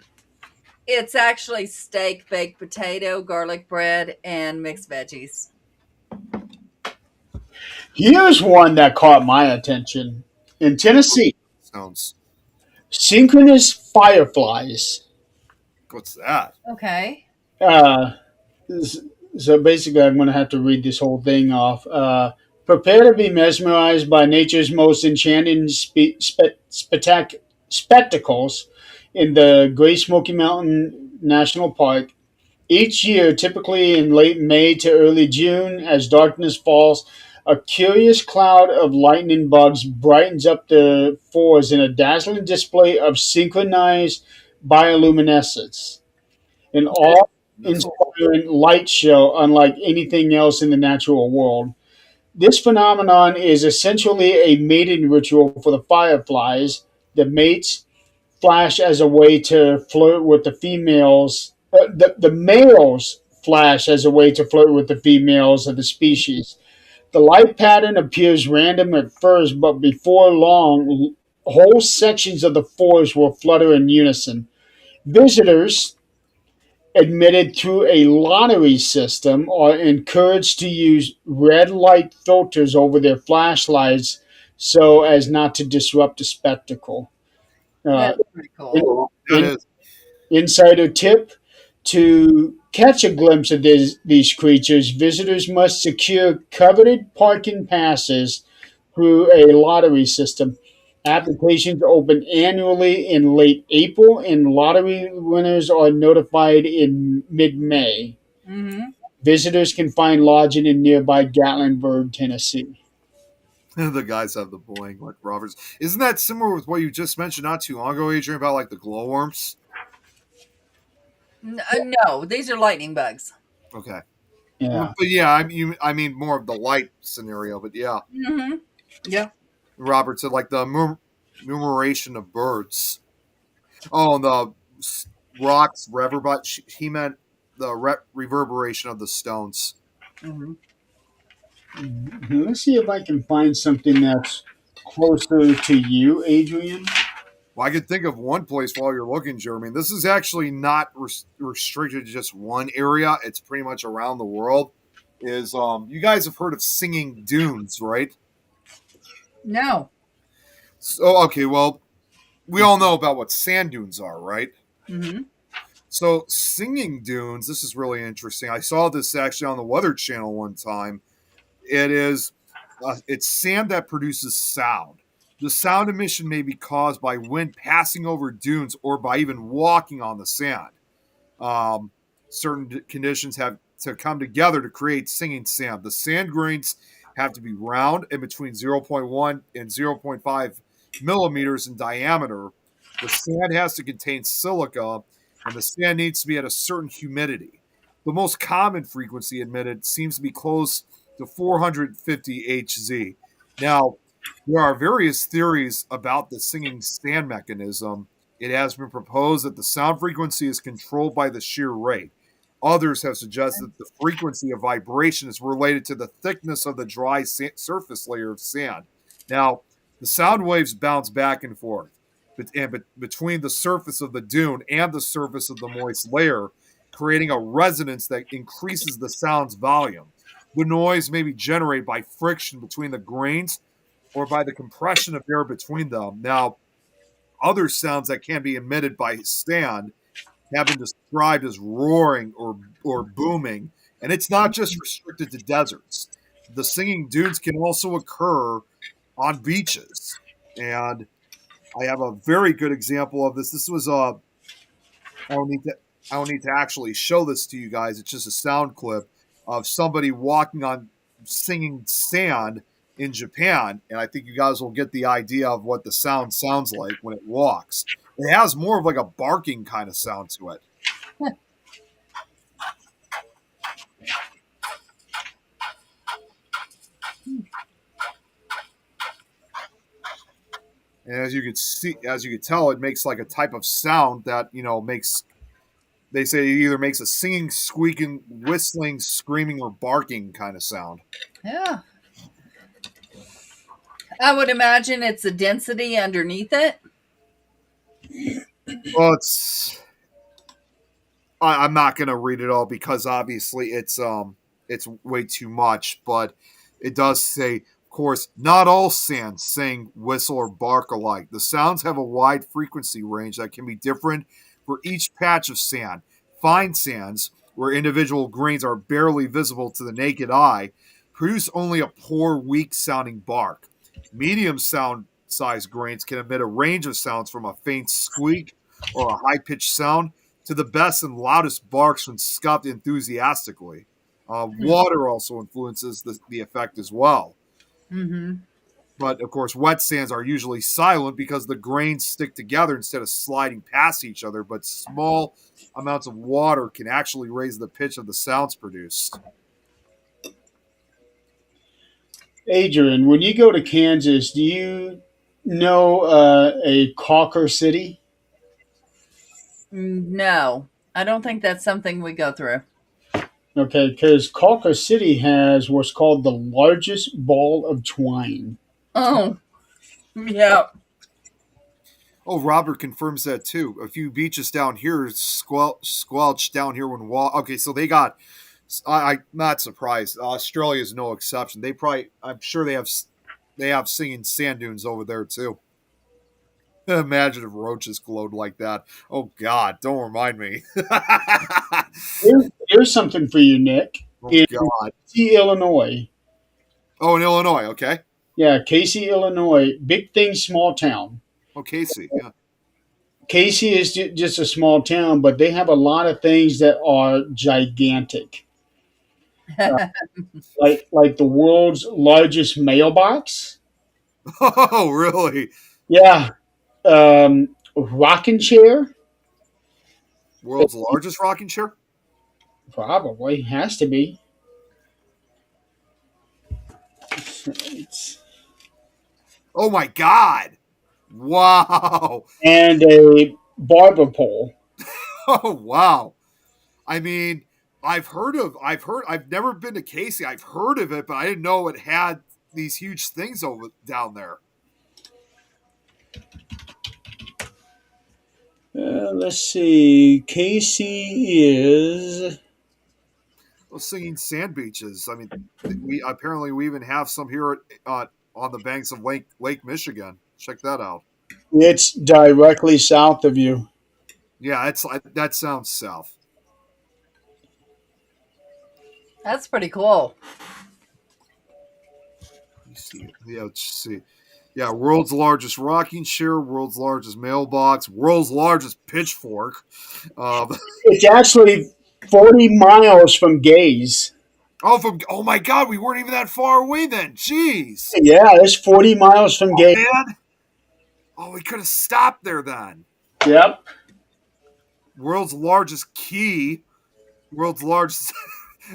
S2: It's actually steak, baked potato, garlic bread, and mixed veggies.
S1: Here's one that caught my attention. In Tennessee,
S3: Sounds.
S1: synchronous fireflies.
S3: What's that?
S2: Okay.
S1: Uh, so basically, I'm going to have to read this whole thing off. Prepare to be mesmerized by nature's most enchanting spectacles in the Great Smoky Mountain National Park. Each year, typically in late May to early June, as darkness falls, a curious cloud of lightning bugs brightens up the forest in a dazzling display of synchronized bioluminescence. An awe
S3: That's
S1: inspiring light show unlike anything else in the natural world. This phenomenon is essentially a mating ritual for the fireflies. The mates flash as a way to flirt with the females. The males flash as a way to flirt with the females of the species. The light pattern appears random at first, but before long, whole sections of the forest will flutter in unison. Visitors admitted through a lottery system are encouraged to use red light filters over their flashlights so as not to disrupt the spectacle. Uh,
S2: That's pretty cool.
S3: that
S1: in,
S3: is.
S1: insider tip: to catch a glimpse of these creatures, visitors must secure coveted parking passes through a lottery system. Applications open annually in late April, and lottery winners are notified in mid May.
S2: Mm-hmm.
S1: Visitors can find lodging in nearby Gatlinburg, Tennessee.
S3: The guys have the bling, like Roberts. Isn't that similar with what you just mentioned not too long ago, Adrian, about like the glowworms?
S2: No, these are lightning bugs.
S3: Okay.
S1: Yeah.
S3: But yeah, I mean more of the light scenario, but yeah.
S2: Mm-hmm. Yeah.
S3: Robert said like the numeration of birds. Oh, and the rocks, but he meant the reverberation of the stones.
S2: Mm-hmm.
S1: Let's see if I can find something that's closer to you, Adrian.
S3: Well, I could think of one place while you're looking, Jeremy. This is actually not restricted to just one area. It's pretty much around the world. Is you guys have heard of singing dunes, right?
S2: No.
S3: So okay, well, we all know about what sand dunes are, right?
S2: Mm-hmm.
S3: So singing dunes, this is really interesting. I saw this actually on the Weather Channel one time. It's sand that produces sound. The sound emission may be caused by wind passing over dunes or by even walking on the sand. Um, Certain conditions have to come together to create singing sand. The sand grains have to be round and between zero point 0.1 and zero point 0.5 millimeters in diameter. The sand has to contain silica, and the sand needs to be at a certain humidity. The most common frequency emitted seems to be close to 450 Hz. Now, there are various theories about the singing sand mechanism. It has been proposed that the sound frequency is controlled by the shear rate. Others have suggested that the frequency of vibration is related to the thickness of the dry surface layer of sand. Now, the sound waves bounce back and forth between the surface of the dune and the surface of the moist layer, creating a resonance that increases the sound's volume. The noise may be generated by friction between the grains or by the compression of air between them. Now, other sounds that can be emitted by sand have been described as roaring or booming, and it's not just restricted to deserts. The singing dunes can also occur on beaches, and I have a very good example of this. This was I don't need to actually show this to you guys. It's just a sound clip of somebody walking on singing sand in Japan, and I think you guys will get the idea of what the sound sounds like when it walks. It has more of like a barking kind of sound to it. And as you can tell, it makes like a type of sound that makes. They say it either makes a singing, squeaking, whistling, screaming, or barking kind of sound.
S2: Yeah. I would imagine it's the density underneath it.
S3: Well, I'm not going to read it all because obviously it's way too much, but it does say, of course, not all sands sing, whistle, or bark alike. The sounds have a wide frequency range that can be different for each patch of sand. Fine sands, where individual grains are barely visible to the naked eye, produce only a poor, weak-sounding bark. Medium sound size grains can emit a range of sounds from a faint squeak or a high-pitched sound to the best and loudest barks when scuffed enthusiastically. Water also influences the effect as well.
S2: Mm-hmm.
S3: But of course, wet sands are usually silent because the grains stick together instead of sliding past each other. But small amounts of water can actually raise the pitch of the sounds produced.
S1: Adrian, when you go to Kansas, do you know a Cawker City?
S2: No, I don't think that's something we go through.
S1: Okay, because Cawker City has what's called the largest ball of twine.
S2: Oh, yeah.
S3: Oh, Robert confirms that too. A few beaches down here squelched down here when Okay, so they got. I'm not surprised. Australia is no exception. I'm sure they have singing sand dunes over there too. Imagine if roaches glowed like that. Oh God, don't remind me.
S1: Here's something for you, Nick.
S3: Oh
S1: In
S3: God.
S1: Casey, Illinois.
S3: Oh, in Illinois. Okay.
S1: Yeah, Casey, Illinois. Big thing, small town.
S3: Oh, Casey. Yeah.
S1: Casey is just a small town, but they have a lot of things that are gigantic. Like the world's largest mailbox.
S3: Oh, really?
S1: Yeah. Rocking chair?
S3: World's largest rocking chair?
S1: Probably. Has to be. It's,
S3: Oh my God! Wow!
S1: and a barber pole.
S3: Oh wow! I mean, I've never been to Casey. I've heard of it, but I didn't know it had these huge things over down there.
S1: Let's see. Casey is.
S3: Well, singing sand beaches. I mean, we even have some here on the banks of Lake Michigan. Check that out.
S1: It's directly south of you.
S3: Yeah, that sounds south.
S2: That's pretty cool.
S3: Let me see. Yeah, let's see. Yeah, world's largest rocking chair, world's largest mailbox, world's largest pitchfork. Um,
S1: It's actually 40 miles from Gaze.
S3: oh my God, we weren't even that far away then. Jeez.
S1: Yeah, it's 40 miles from
S3: Oh
S1: Gaze.
S3: man. Oh, we could have stopped there then.
S1: Yep.
S3: World's largest key, world's largest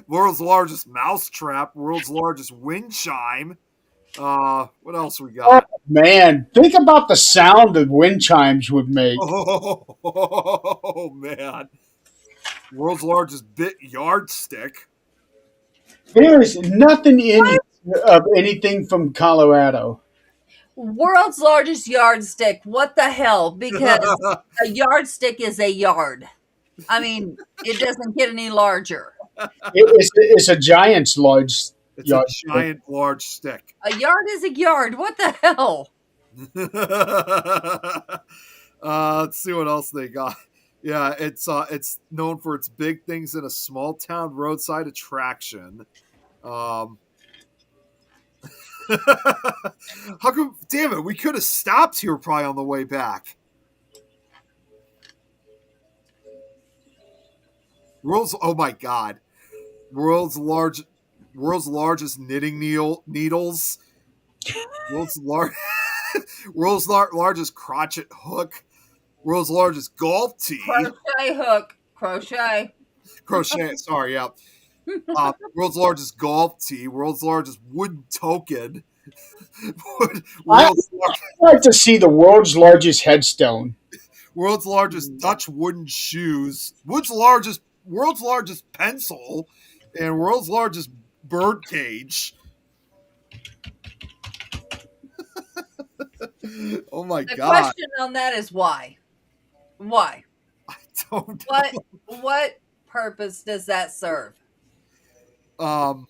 S3: world's largest mousetrap, world's largest wind chime. What else we
S1: Oh,
S3: got?
S1: man. Think about the sound that wind chimes would make.
S3: Oh man. World's largest bit yardstick.
S1: There is nothing in of anything from Colorado.
S2: World's largest yardstick. What the hell? Because a yardstick is a yard. I mean, it doesn't get any larger.
S1: It's a giant's large
S3: It's a
S1: yard.
S3: giant large stick.
S2: A yard is a yard. What the hell?
S3: Let's see what else they got. Yeah, it's known for its big things in a small town roadside attraction. Um, how come? Damn it, we could have stopped here probably on the way back. Oh my God, world's large, world's largest knitting needles. World's large, largest crotchet hook. World's largest golf tee.
S2: Crochet hook. Crochet.
S3: Crochet. Sorry, yeah. World's largest golf tee. World's largest wooden token.
S1: I'd like to see the world's largest headstone.
S3: World's largest Dutch wooden shoes. World's largest pencil, and world's largest bird cage. Oh my
S2: The
S3: God!
S2: question on that is why? Why?
S3: I don't know.
S2: What purpose does that serve?
S3: Um,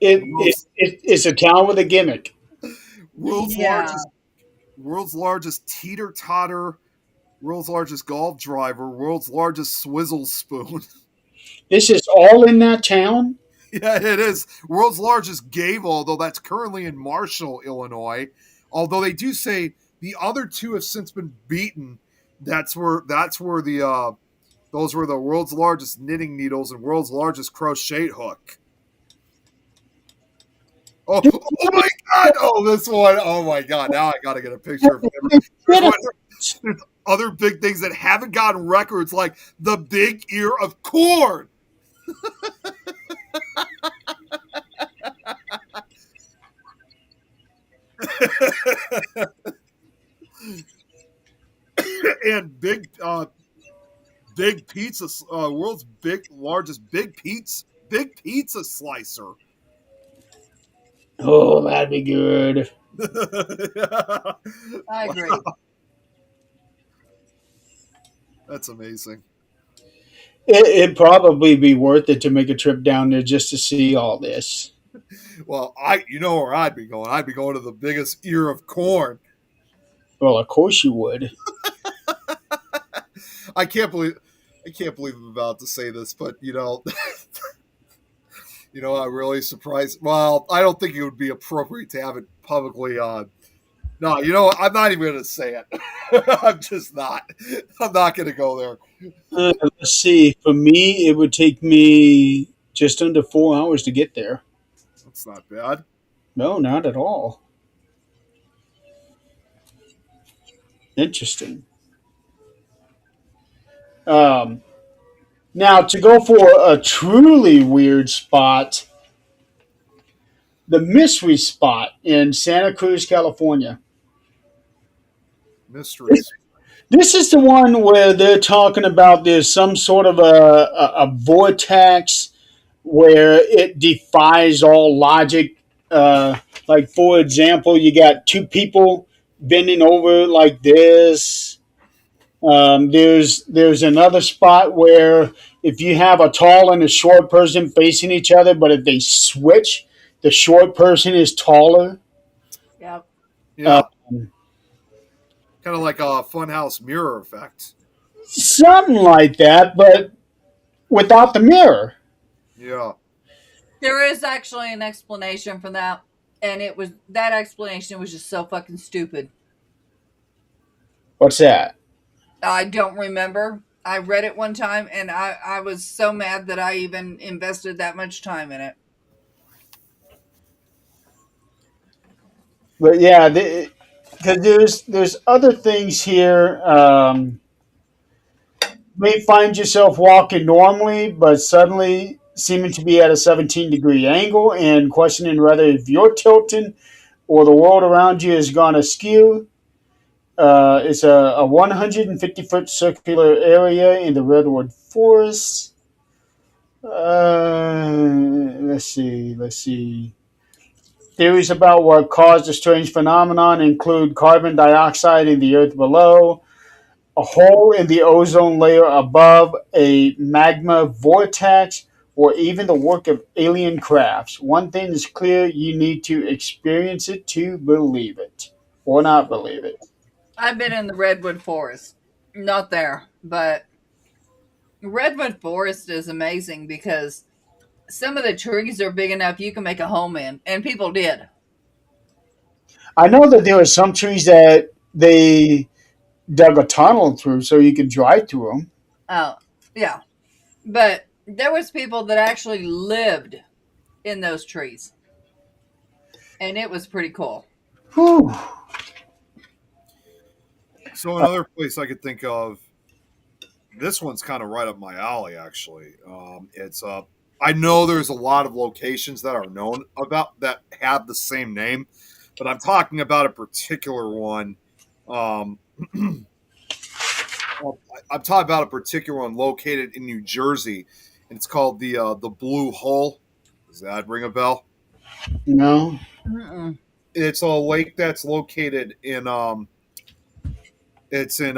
S1: It's a town with a gimmick.
S3: world's
S2: Yeah.
S3: largest, world's largest teeter totter. World's largest golf driver. World's largest swizzle spoon.
S1: This is all in that town.
S3: Yeah, it is. World's largest gable, although that's currently in Marshall, Illinois. Although they do say the other two have since been beaten. That's where the those were the world's largest knitting needles and world's largest crochet hook. Oh my God! Oh, this one. Oh my God! Now I gotta get a picture of him. There's other big things that haven't gotten records, like the big ear of corn. And big pizza, world's largest big pizza slicer.
S1: Oh, that'd be good.
S2: I agree.
S3: That's amazing.
S1: It'd probably be worth it to make a trip down there just to see all this.
S3: Well, you know where I'd be going. I'd be going to the biggest ear of corn.
S1: Well, of course you would.
S3: I can't believe I'm about to say this, but I'm really surprised. Well, I don't think it would be appropriate to have it publicly on. No, I'm not even going to say it. I'm just not. I'm not going to go there.
S1: Let's see. For me, it would take me just under 4 hours to get there.
S3: That's not bad.
S1: No, not at all. Interesting. Um, Now, to go for a truly weird spot, the mystery spot in Santa Cruz, California.
S3: Mysteries.
S1: This is the one where they're talking about there's some sort of a vortex where it defies all logic. Like, for example, you got two people bending over like this. There's another spot where if you have a tall and a short person facing each other, but if they switch, the short person is taller.
S2: Yep.
S1: Uh,
S3: Yeah, kind of like a funhouse mirror effect.
S1: Something like that, but without the mirror.
S3: Yeah.
S2: There is actually an explanation for that, and that explanation was just so fucking stupid.
S1: What's that?
S2: I don't remember. I read it one time, and I was so mad that I even invested that much time in it.
S1: But yeah, because there's other things here. May find yourself walking normally, but suddenly seeming to be at a 17-degree angle and questioning whether if you're tilting or the world around you is gone askew. It's a 150-foot circular area in the redwood forest. Let's see. Theories about what caused the strange phenomenon include carbon dioxide in the earth below, a hole in the ozone layer above, a magma vortex, or even the work of alien crafts. One thing is clear: you need to experience it to believe it, or not believe it.
S2: I've been in the redwood forest, not there, but redwood forest is amazing because some of the trees are big enough you can make a home in, and people did.
S1: I know that there are some trees that they dug a tunnel through so you could drive through them.
S2: Oh, yeah, but there was people that actually lived in those trees, and it was pretty cool.
S1: Whew.
S3: So another place I could think of, this one's kind of right up my alley, actually. It's I know there's a lot of locations that are known about that have the same name, but I'm talking about a particular one. Um, I'm talking about a particular one located in New Jersey, and it's called the Blue Hole. Does that ring a bell?
S1: No.
S2: Mm-mm.
S3: It's a lake that's located in it's in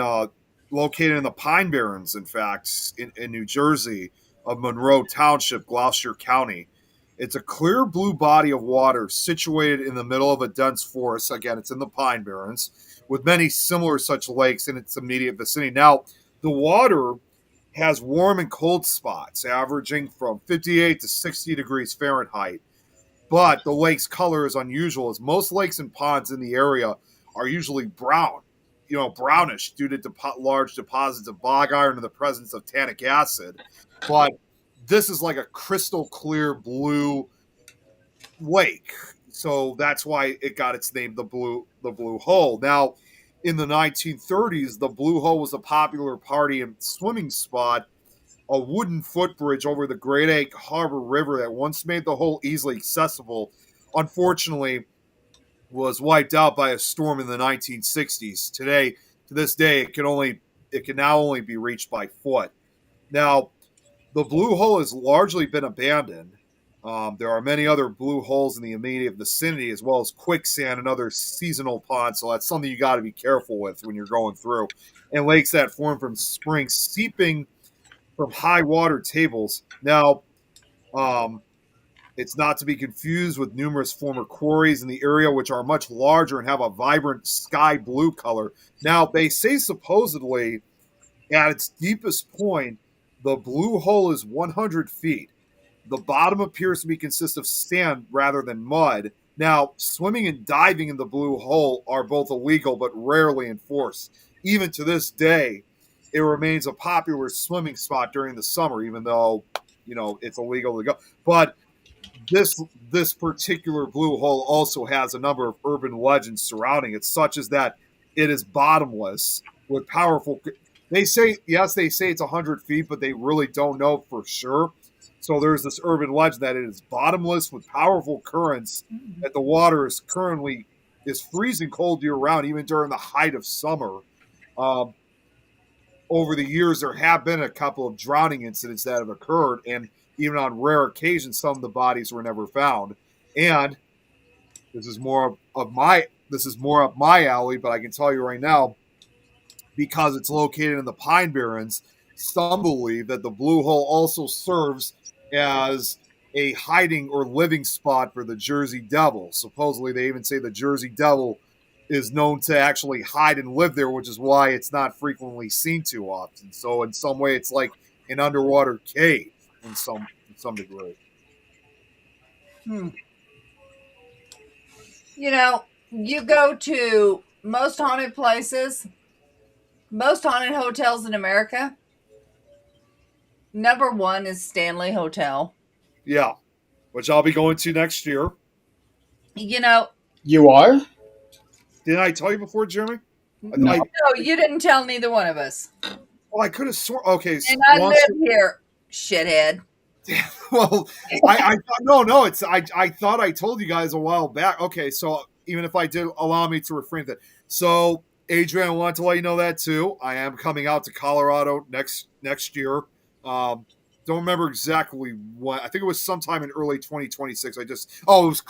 S3: located in the Pine Barrens, in fact, in New Jersey, of Monroe Township, Gloucester County. It's a clear blue body of water situated in the middle of a dense forest. Again, it's in the Pine Barrens, with many similar such lakes in its immediate vicinity. Now, the water has warm and cold spots, averaging from 58 to 60 degrees Fahrenheit. But the lake's color is unusual, as most lakes and ponds in the area are usually brown, brownish due to large deposits of bog iron and the presence of tannic acid. But this is like a crystal clear blue lake, so that's why it got its name, the Blue Hole. Now, in the 1930s, the Blue Hole was a popular party and swimming spot, a wooden footbridge over the Great Egg Harbor River that once made the hole easily accessible. Unfortunately, was wiped out by a storm in the 1960s. To this day, it can now only be reached by foot. Now, the Blue Hole has largely been abandoned. There are many other blue holes in the immediate vicinity, as well as quicksand and other seasonal ponds. So that's something you got to be careful with when you're going through. And lakes that form from springs seeping from high water tables. Now, it's not to be confused with numerous former quarries in the area, which are much larger and have a vibrant sky blue color. Now, they say supposedly at its deepest point, the Blue Hole is 100 feet. The bottom appears to be consist of sand rather than mud. Now, swimming and diving in the Blue Hole are both illegal but rarely enforced. Even to this day, it remains a popular swimming spot during the summer, even though, it's illegal to go. But this particular Blue Hole also has a number of urban legends surrounding it, such as that it is bottomless with powerful. They say it's 100 feet, but they really don't know for sure. So there's this urban legend that it is bottomless with powerful currents. That the water is freezing cold year round, even during the height of summer. Um, Over the years, there have been a couple of drowning incidents that have occurred, and even on rare occasions, some of the bodies were never found. And this is more of my alley, but I can tell you right now, because it's located in the Pine Barrens, some believe that the Blue Hole also serves as a hiding or living spot for the Jersey Devil. Supposedly, they even say the Jersey Devil is known to actually hide and live there, which is why it's not frequently seen too often. So, in some way, it's like an underwater cave in some degree.
S2: Hmm. You know, you go to most haunted places, most haunted hotels in America. Number one is Stanley Hotel.
S3: Yeah, which I'll be going to next year.
S2: You know,
S1: You are?
S3: Didn't I tell you before, Jeremy?
S1: No.
S2: no, you didn't tell neither one of us.
S3: I could have sworn. Okay,
S2: And I live here, shithead.
S3: well, I no, it's I thought I told you guys a while back. Okay, so even if I did, allow me to refrain that. So, Adrian, I wanted to let you know that too. I am coming out to Colorado next year. Don't remember exactly when. I think it was sometime in early 2026. It was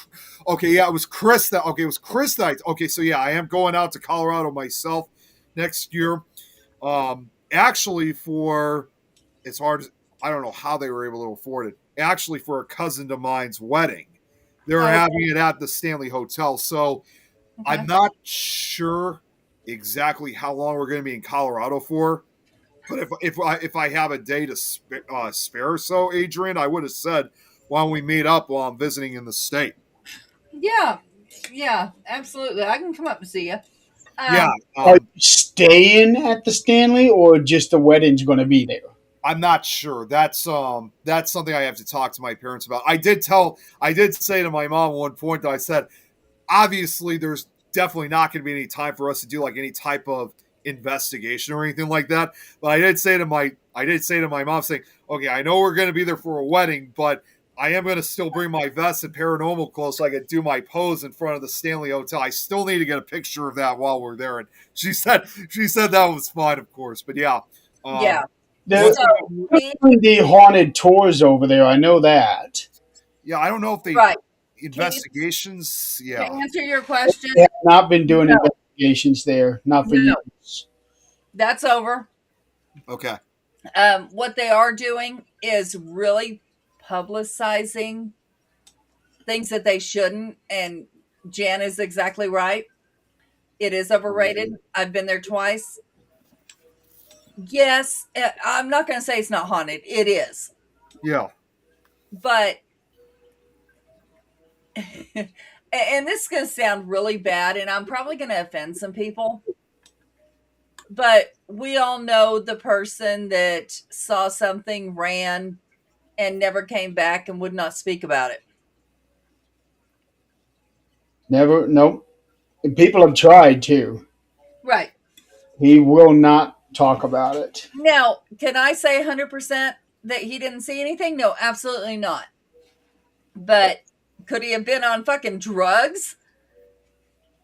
S3: okay. Yeah, it was Chris that. Okay, it was Chris that. Okay, so yeah, I am going out to Colorado myself next year. Actually, for as hard as I don't know how they were able to afford it. Actually, for a cousin of mine's wedding, they're having it at the Stanley Hotel. So I'm not sure exactly how long we're going to be in Colorado for. But if I have a day to spare, so Adrian, I would have said why don't we meet up while I'm visiting in the state?
S2: Yeah, absolutely. I can come up and see you.
S3: Yeah,
S1: Are you staying at the Stanley, or just the wedding's going to be there?
S3: I'm not sure. That's something I have to talk to my parents about. I did say to my mom at one point that I said, obviously there's definitely not going to be any time for us to do like any type of investigation or anything like that. But I did say to my mom saying, okay, I know we're going to be there for a wedding, but I am going to still bring my vest and paranormal clothes so I can do my pose in front of the Stanley Hotel. I still need to get a picture of that while we're there. And she said that was fine, of course. But yeah.
S2: Yeah.
S1: They're
S2: So,
S1: doing the haunted tours over there. I know that.
S3: Yeah, I don't know if they
S2: right.
S3: investigations.
S2: To
S3: Yeah.
S2: answer your question,
S1: They have not been doing
S2: No.
S1: investigations there. Not for
S2: No.
S1: years.
S2: that's over.
S3: Okay.
S2: What they are doing is really publicizing things that they shouldn't. And Jan is exactly right. It is overrated. I've been there twice. Yes, I'm not going to say it's not haunted. It is.
S3: Yeah.
S2: But, and this is going to sound really bad, and I'm probably going to offend some people. But we all know the person that saw something, ran, and never came back and would not speak about it.
S1: Never. Nope. And people have tried too.
S2: Right.
S1: He will not talk about it.
S2: Now, can I say 100% that he didn't see anything? No, absolutely not. But could he have been on fucking drugs?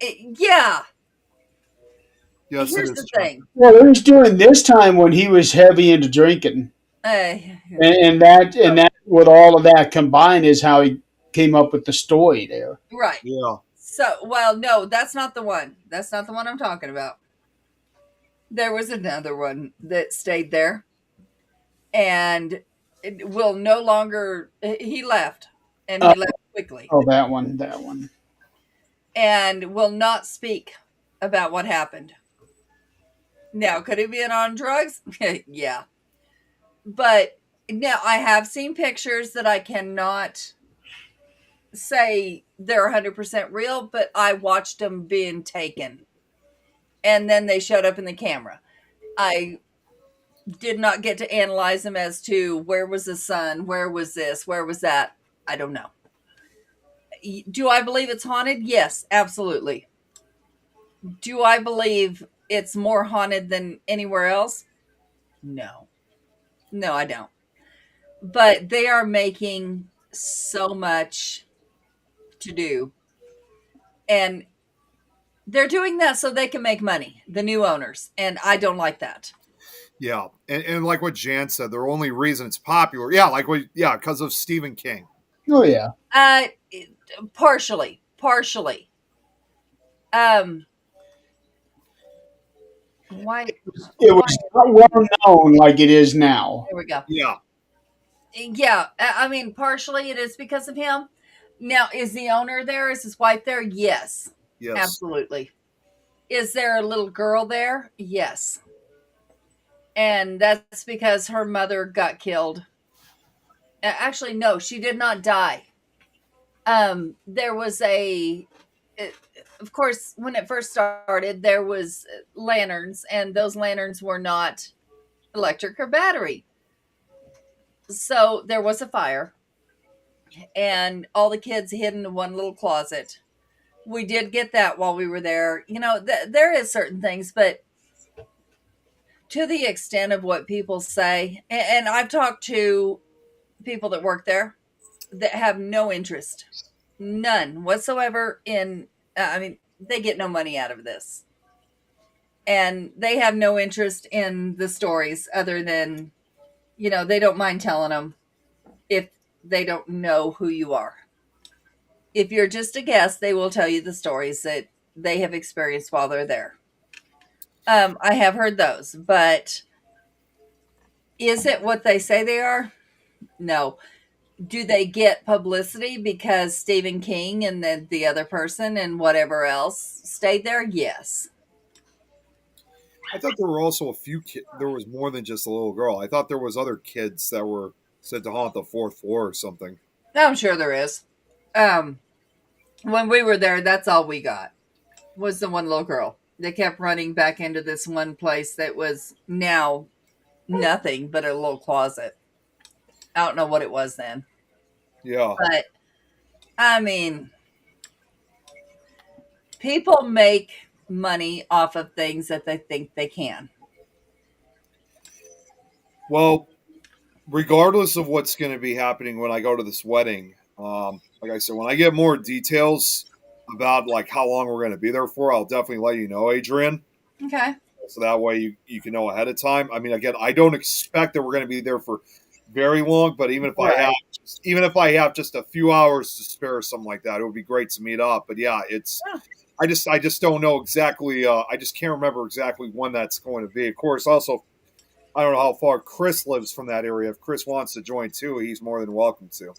S2: Yeah.
S3: Yes,
S2: Here's
S3: it
S2: the
S3: is true.
S2: thing.
S1: Well, it was during this time when he was heavy into drinking, and that with all of that combined is how he came up with the story there.
S2: right.
S3: Yeah.
S2: So, well, no, that's not the one. That's not the one I'm talking about. There was another one that stayed there and it will no longer, he left and he left quickly
S1: Oh, that one.
S2: and will not speak about what happened. Now, could he be on drugs? Yeah. But now I have seen pictures that I cannot say they're 100% real, but I watched them being taken. And then they showed up in the camera. I did not get to analyze them as to where was the sun, where was this, where was that. I don't know. Do I believe it's haunted? Yes, absolutely. Do I believe it's more haunted than anywhere else? No. No, I don't. But they are making so much to do. And they're doing that so they can make money, the new owners. And I don't like that.
S3: Yeah, and like what Jan said, the only reason it's popular, yeah, like what, yeah, because of Stephen King.
S1: Oh yeah.
S2: Uh, partially. Partially. Um, why?
S1: It was not well known like it is now.
S2: There we go.
S3: Yeah,
S2: Yeah, I mean, partially it is because of him. Now, is the owner there? Is his wife there? Yes,
S3: yes,
S2: absolutely. Is there a little girl there? Yes. And that's because her mother got killed. Actually, no, she did not die. There was of course, when it first started, there was lanterns, and those lanterns were not electric or battery. So there was a fire, and all the kids hid in one little closet. We did get that while we were there. There is certain things, but to the extent of what people say, and I've talked to people that work there that have no interest, none whatsoever in, I mean, they get no money out of this. And they have no interest in the stories other than, they don't mind telling them if they don't know who you are. If you're just a guest, they will tell you the stories that they have experienced while they're there. I have heard those, but is it what they say they are? No. Do they get publicity because Stephen King and the other person and whatever else stayed there? Yes.
S3: I thought there were also a few kids. There was more than just a little girl. I thought there was other kids that were said to haunt the fourth floor or something.
S2: I'm sure there is. When we were there, that's all we got was the one little girl. They kept running back into this one place that was now nothing but a little closet. I don't know what it was then.
S3: Yeah,
S2: But I mean, people make money off of things that they think they can.
S3: well, regardless of what's going to be happening when I go to this wedding, like I said, when I get more details about like how long we're going to be there for, I'll definitely let you know, Adrian.
S2: Okay.
S3: So that way you can know ahead of time. I mean, again, I don't expect that we're going to be there for very long, but
S2: Right.
S3: even if I have just a few hours to spare or something like that, it would be great to meet up. But yeah, it's
S2: Yeah.
S3: I just don't know exactly. I just can't remember exactly when that's going to be. Of course, also I don't know how far Chris lives from that area. If Chris wants to join too, he's more than welcome to.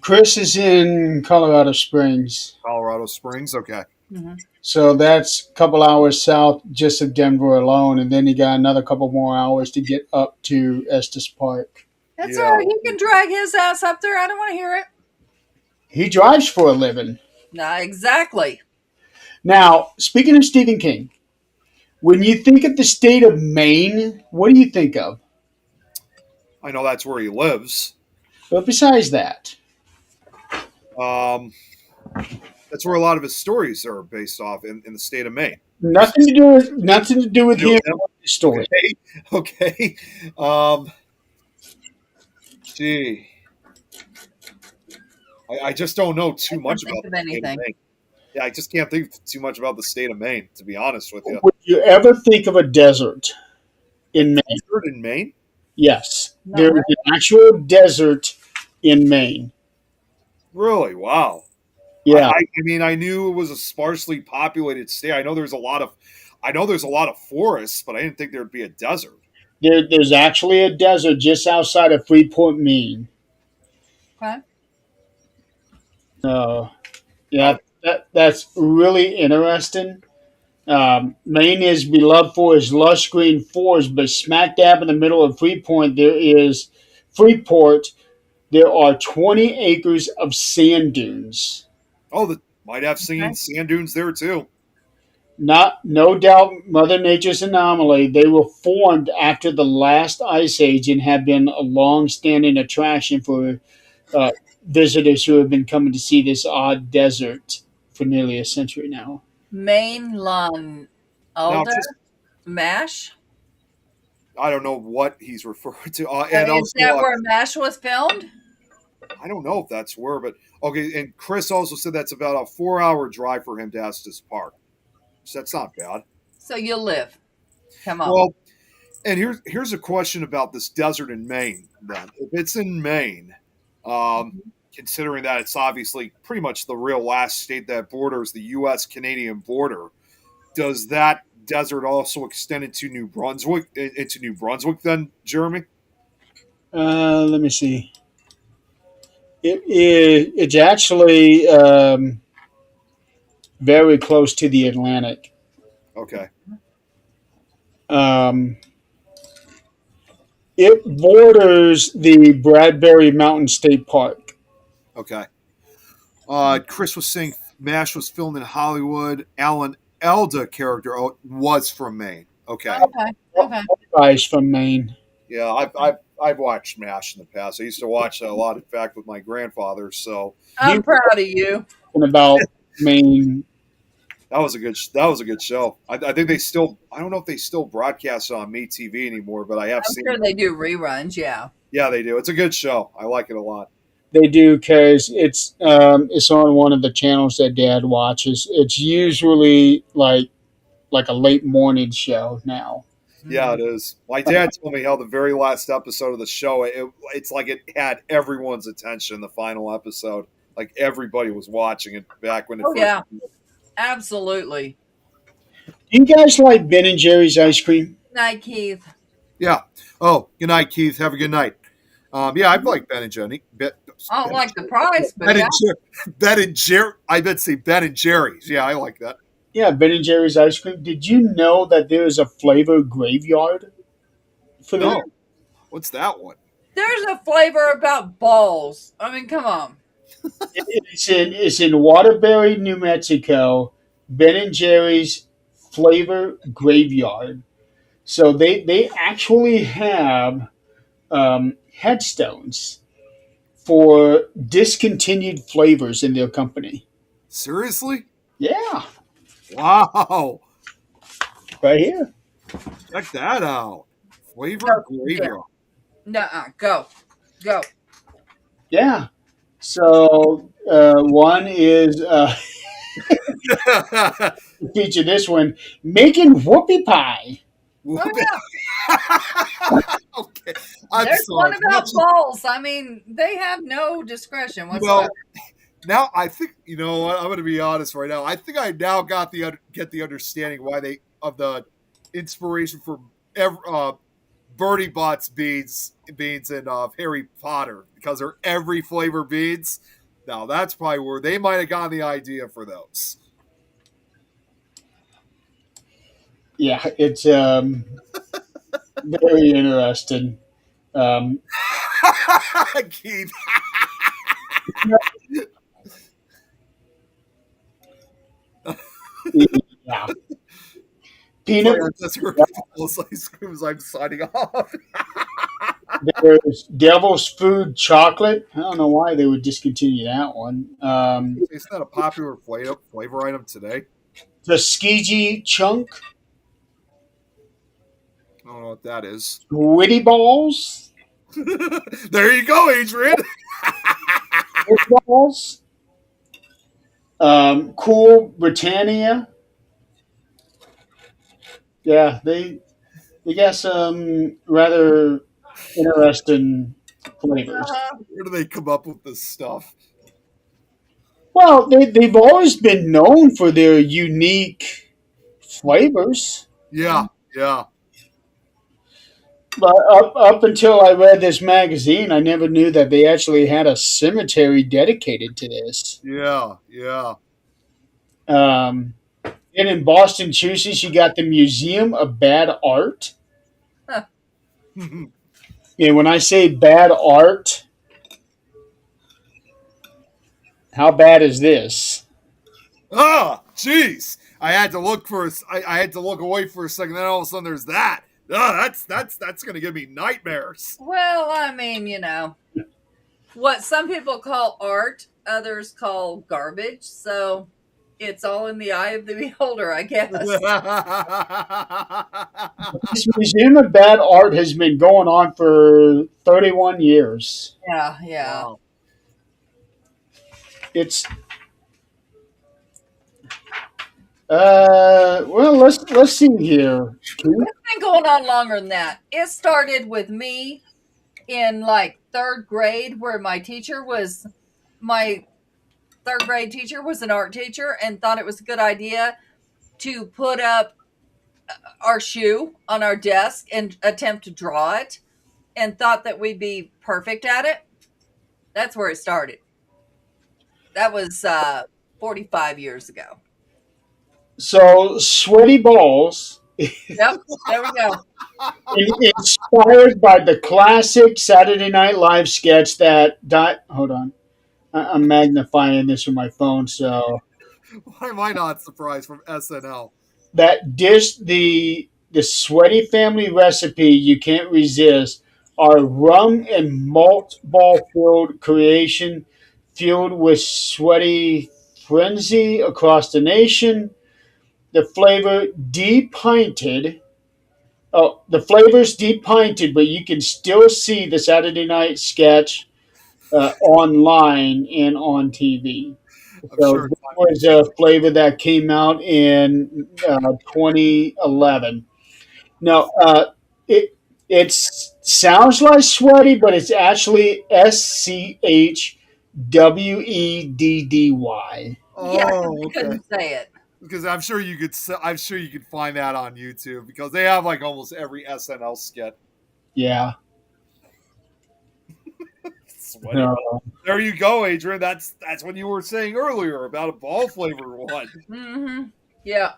S1: Chris is in Colorado Springs,
S3: Colorado Springs, okay.
S2: Mhm.
S1: so that's a couple hours south just of Denver alone, and then you got another couple more hours to get up to Estes Park.
S2: That's
S3: Yeah.
S2: all right. He can drag his ass up there. I don't want to hear it.
S1: He drives for a living.
S2: Nah, exactly.
S1: Now, speaking of Stephen King, when you think of the state of Maine, what do you think of?
S3: I know that's where he lives.
S1: But besides that,
S3: Um, that's where a lot of his stories are based off in the state of Maine.
S1: nothing to do with him or his story.
S3: Okay, okay. Gee, I just don't know too much
S2: think
S3: about
S2: of
S3: the state of
S2: anything.
S3: Maine. Yeah, I just can't think too much about the state of Maine, to be honest with you.
S1: Would you ever think of a desert in Maine?
S3: Desert in Maine?
S1: Yes,
S2: Not
S1: there is
S2: really.
S1: an actual desert in Maine.
S3: Really? Wow.
S1: Yeah,
S3: I mean, I knew it was a sparsely populated state. I know there's a lot of forests, but I didn't think there'd be a desert.
S1: there's actually a desert just outside of Freeport, Maine.
S2: Okay.
S1: Uh,
S3: Wow.
S1: yeah, that's really interesting. Maine is beloved for its lush green forest, but smack dab in the middle of Freeport. There are 20 acres of sand dunes.
S3: Oh, the might have
S2: Okay.
S3: seen sand dunes there too.
S1: Not, no doubt, Mother Nature's anomaly. They were formed after the last ice age and have been a long-standing attraction for uh, visitors who have been coming to see this odd desert for nearly a century now.
S2: Main lawn
S3: Now,
S2: alder
S3: just
S2: mash.
S3: I don't know what he's referring to, and
S2: Is
S3: also
S2: that where mash was filmed?
S3: I don't know if that's where, but okay. And Chris also said that's about a 4-hour drive for him to Estes Park, so that's not bad.
S2: So you live. Come on.
S3: Well, and here's a question about this desert in Maine. Then, if it's in Maine, um, considering that it's obviously pretty much the real last state that borders the U.S. Canadian border, does that desert also extend into New Brunswick? Into New Brunswick, then, Jeremy?
S1: Let me see. It's actually very close to the Atlantic.
S3: Okay,
S1: Um, it borders the Bradbury Mountain State Park.
S3: okay. Chris was saying Mash was filmed in Hollywood. Alan Elda character was from Maine. Okay,
S2: Okay. Okay.
S1: Guys from Maine.
S3: yeah, I've watched Mash in the past. I used to watch a lot, in fact, with my grandfather. So
S1: He
S2: I'm
S1: was
S2: proud of you.
S1: talking about Maine.
S3: that was a good show. I think they still I don't know if they still broadcast it on May TV anymore, but I have
S2: I'm
S3: seen.
S2: sure they do reruns. Yeah.
S3: Yeah, they do. It's a good show. I like it a lot.
S1: They do because it's on one of the channels that Dad watches. It's usually like a late morning show now.
S3: Yeah, it is. My dad told me how the very last episode of the show, it's like it had everyone's attention. The final episode, like everybody was watching it back when it
S2: Oh
S3: first.
S2: yeah. Absolutely.
S1: Do you guys like Ben and Jerry's ice cream?
S2: Night, Keith.
S3: Yeah. Oh, good night, Keith. Have a good night. Yeah, I'd like Ben and Jenny.
S2: I don't like the price, but
S3: Ben
S2: yeah.
S3: and Ben and Jerry. I bet say Ben and Jerry's. Yeah, I like that.
S1: Yeah, Ben and Jerry's ice cream. Did you know that there is a flavor graveyard for them?
S3: No, what's that one?
S2: There's a flavor about balls. I mean, come on.
S1: It's in Waterbury, New Mexico. Ben and Jerry's flavor graveyard. So they actually have headstones for discontinued flavors in their company.
S3: Seriously?
S1: Yeah,
S3: Wow.
S1: right here.
S3: Check that out. Flavor
S2: No,
S3: graveyard.
S2: Nuh-uh. Go. Go.
S1: Yeah. So one is feature this one making whoopie pie.
S2: Oh, yeah.
S3: Okay. I'm
S2: There's
S3: sorry.
S2: one about balls. I mean, they have no discretion
S3: Well,
S2: whatsoever.
S3: now I think you know what I'm going to be honest right now. I think I now got get the understanding why they of the inspiration for Bertie Bott's beans and Harry Potter because they're every flavor beans. Now that's probably where they might have gotten the idea for those.
S1: Yeah, it's very interesting. Um,
S3: Keith.
S1: yeah. Peanut.
S3: That's her ice cream as I'm signing off.
S1: There's Devil's Food Chocolate. I don't know why they would discontinue that one.
S3: Isn't that a popular flavor item today?
S1: The Skiji Chunk.
S3: I don't know what that is.
S1: Witty Balls.
S3: There you go, Adrian.
S1: Witty Balls. Cool Britannia. Yeah, they got some rather interesting flavors.
S3: Where do they come up with this stuff?
S1: Well, they've always been known for their unique flavors.
S3: Yeah, yeah.
S1: But up until I read this magazine, I never knew that they actually had a cemetery dedicated to this.
S3: Yeah, yeah.
S1: And in Boston, Massachusetts, you got the Museum of Bad Art. And when I say bad art, how bad is this?
S3: Ah, jeez. I had to look for I had to look away for a second. Then all of a sudden, there's that. Oh, that's gonna give me nightmares.
S2: Well, I mean, what some people call art, others call garbage. So it's all in the eye of the beholder, I guess.
S1: This Museum of Bad Art has been going on for 31 years.
S2: Yeah, yeah.
S3: Wow.
S1: It's well, let's see here.
S2: It's been going on longer than that. It started with me in like third grade, where my third grade teacher was an art teacher and thought it was a good idea to put up our shoe on our desk and attempt to draw it, and thought that we'd be perfect at it. That's where it started. That was 45 years ago.
S1: So, Sweaty Balls,
S2: Yep, there we go.
S1: inspired by the classic Saturday Night Live sketch that hold on. I'm magnifying this with my phone, so
S3: Why am I not surprised from SNL?
S1: that dish, the Sweaty Family recipe you can't resist, are rum and malt ball filled creation, fueled with sweaty frenzy across the nation. The flavor depinted. Oh, the flavor's depinted, but you can still see the Saturday Night sketch online and on TV.
S3: I'm
S1: So
S3: sure
S1: this was a flavor that came out in 2011. No, it sounds like sweaty, but it's actually SCHWEDDY.
S2: Yeah,
S3: Oh,
S2: I
S3: okay.
S2: couldn't say it.
S3: Because I'm sure you could. I'm sure you could find that on YouTube because they have like almost every SNL skit.
S1: Yeah.
S3: Sweaty.
S1: Uh,
S3: There you go, Adrian. That's what you were saying earlier about a ball flavor one.
S2: Mm-hmm. Yeah.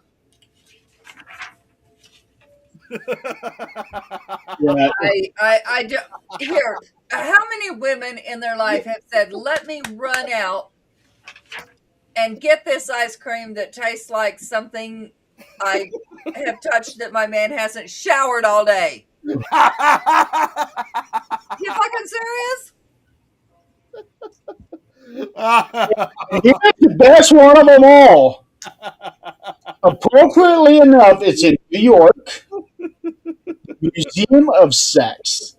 S1: yeah.
S2: I do. Here, how many women in their life have said, "Let me run out and get this ice cream that tastes like something I have touched that my man hasn't showered all day"? You fucking serious?
S1: Here's the best one of them all. Appropriately enough, it's in New York, Museum of Sex.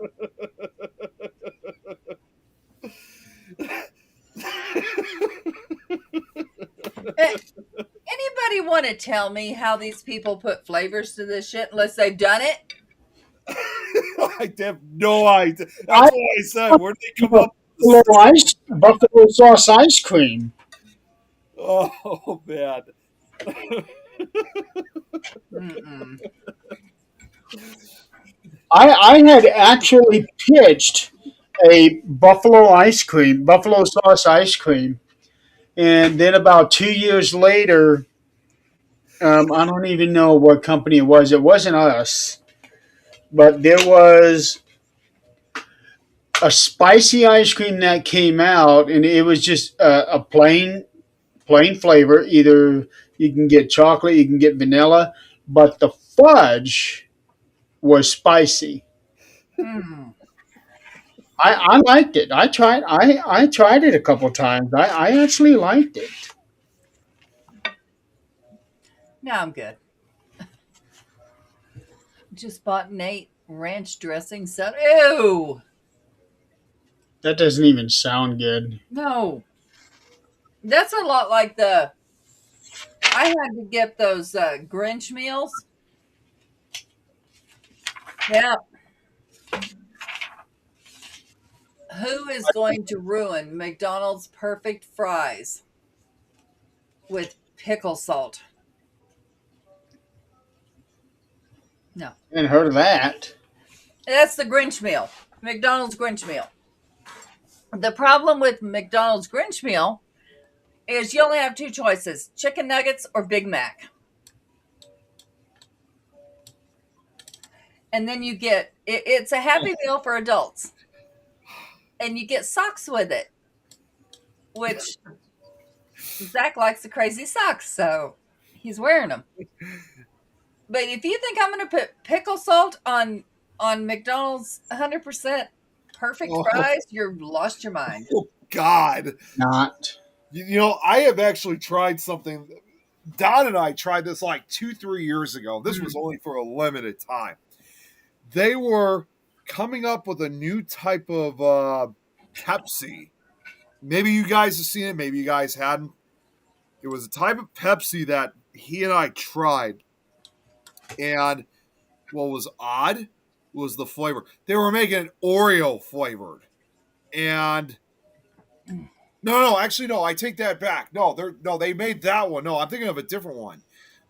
S2: Anybody want to tell me how these people put flavors to this shit unless they've done it?
S3: I have no idea. That's
S1: I-
S3: what I said. Where did they come up?
S1: Buffalo sauce ice cream.
S3: Oh man.
S2: Mm-mm.
S1: I had actually pitched a buffalo sauce ice cream, and then about 2 years later, I don't even know what company it was. It wasn't us, but there was a spicy ice cream that came out, and it was just a plain flavor. Either you can get chocolate, you can get vanilla, but the fudge was spicy.
S2: Mm.
S1: I liked it. I tried it a couple times. I actually liked it.
S2: No, I'm good. Just bought Nate ranch dressing set. Ew.
S1: That doesn't even sound good.
S2: No. That's a lot like I had to get those Grinch meals. Yeah. Who is going to ruin McDonald's perfect fries with pickle salt? No.
S1: I hadn't heard of that.
S2: That's the Grinch meal. McDonald's Grinch meal. The problem with McDonald's Grinch meal is you only have two choices: chicken nuggets or Big Mac. And then you get it's a Happy Meal for adults. And you get socks with it, which Zach likes the crazy socks, so he's wearing them. But if you think I'm going to put pickle salt on McDonald's 100% perfect fries, you've lost your mind.
S3: Oh God.
S1: Not.
S3: You know, I have actually tried something. Don and I tried this like 2-3 years ago. This was only for a limited time. They were coming up with a new type of Pepsi. Maybe you guys have seen it. Maybe you guys hadn't. It was a type of Pepsi that he and I tried. And what was odd was the flavor. They were making it Oreo flavored. And no, actually, no, I take that back. They made that one. No, I'm thinking of a different one.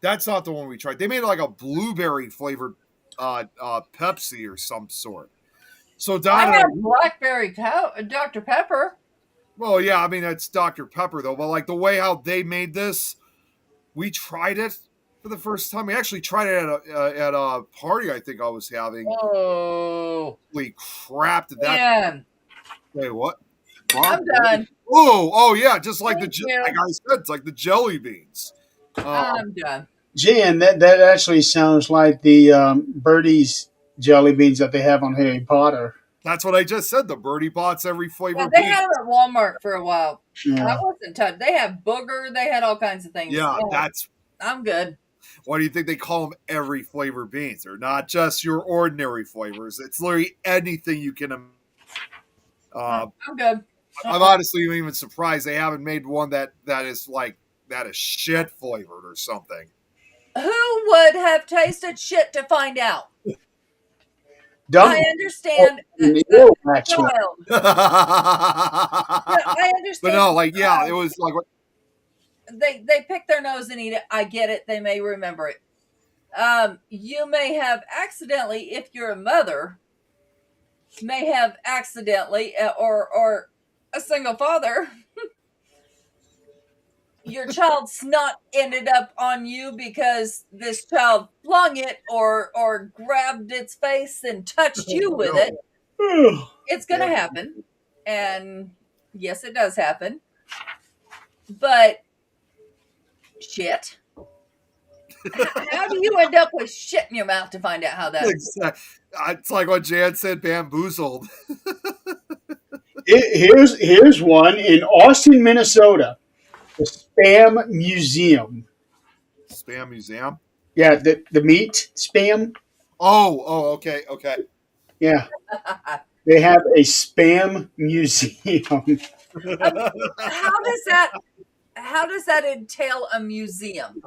S3: That's not the one we tried. They made like a blueberry flavored Pepsi or some sort. So Don,
S2: I have blackberry Dr. Pepper.
S3: well, yeah, I mean that's Dr. Pepper though, but like the way how they made this, we tried it for the first time. We actually tried it at a party I think I was having.
S2: Oh,
S3: Holy crap! Did that?
S2: man.
S3: Wait, what?
S2: I'm done.
S3: Oh, yeah, just like
S2: Thank you.
S3: like I said, it's like the jelly beans.
S2: I'm done.
S1: Jan, that actually sounds like the Birdie's jelly beans that they have on Harry Potter.
S3: That's what I just said. The Birdie Bots every flavor.
S2: Yeah, they had them at Walmart for a while.
S1: Yeah.
S2: I wasn't touched. They have booger. They had all kinds of things.
S3: Yeah, that's.
S2: I'm good.
S3: Why do you think they call them every flavor beans? They're not just your ordinary flavors. It's literally anything you can.
S2: I'm good.
S3: I'm honestly even surprised they haven't made one that is shit flavored or something.
S2: Who would have tasted shit to find out?
S1: Dumb.
S2: I understand.
S1: Ew, actually.
S2: Child.
S3: But
S2: I understand.
S3: no, like yeah, it was like
S2: they pick their nose and eat it. I get it. They may remember it. You may have accidentally, if you're a mother, may have accidentally, or a single father, your child's snot ended up on you because this child flung it or grabbed its face and touched you with it. It's going to happen. And yes, it does happen. But shit. How do you end up with shit in your mouth to find out how that is?
S3: It's like what Jan said, bamboozled.
S1: Here's one in Austin, Minnesota. The Spam Museum.
S3: Spam Museum?
S1: Yeah, the meat spam.
S3: Oh, okay.
S1: Yeah. They have a Spam Museum.
S2: How does that entail a museum?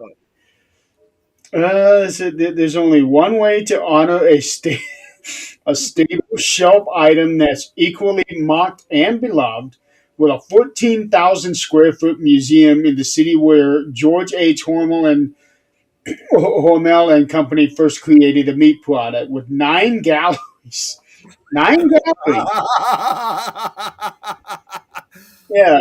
S1: So there's only one way to honor a stable shelf item that's equally mocked and beloved, with a 14,000 square foot museum in the city where George H. Hormel and Company first created the meat product, with 9 galleries. 9 galleries. Yeah,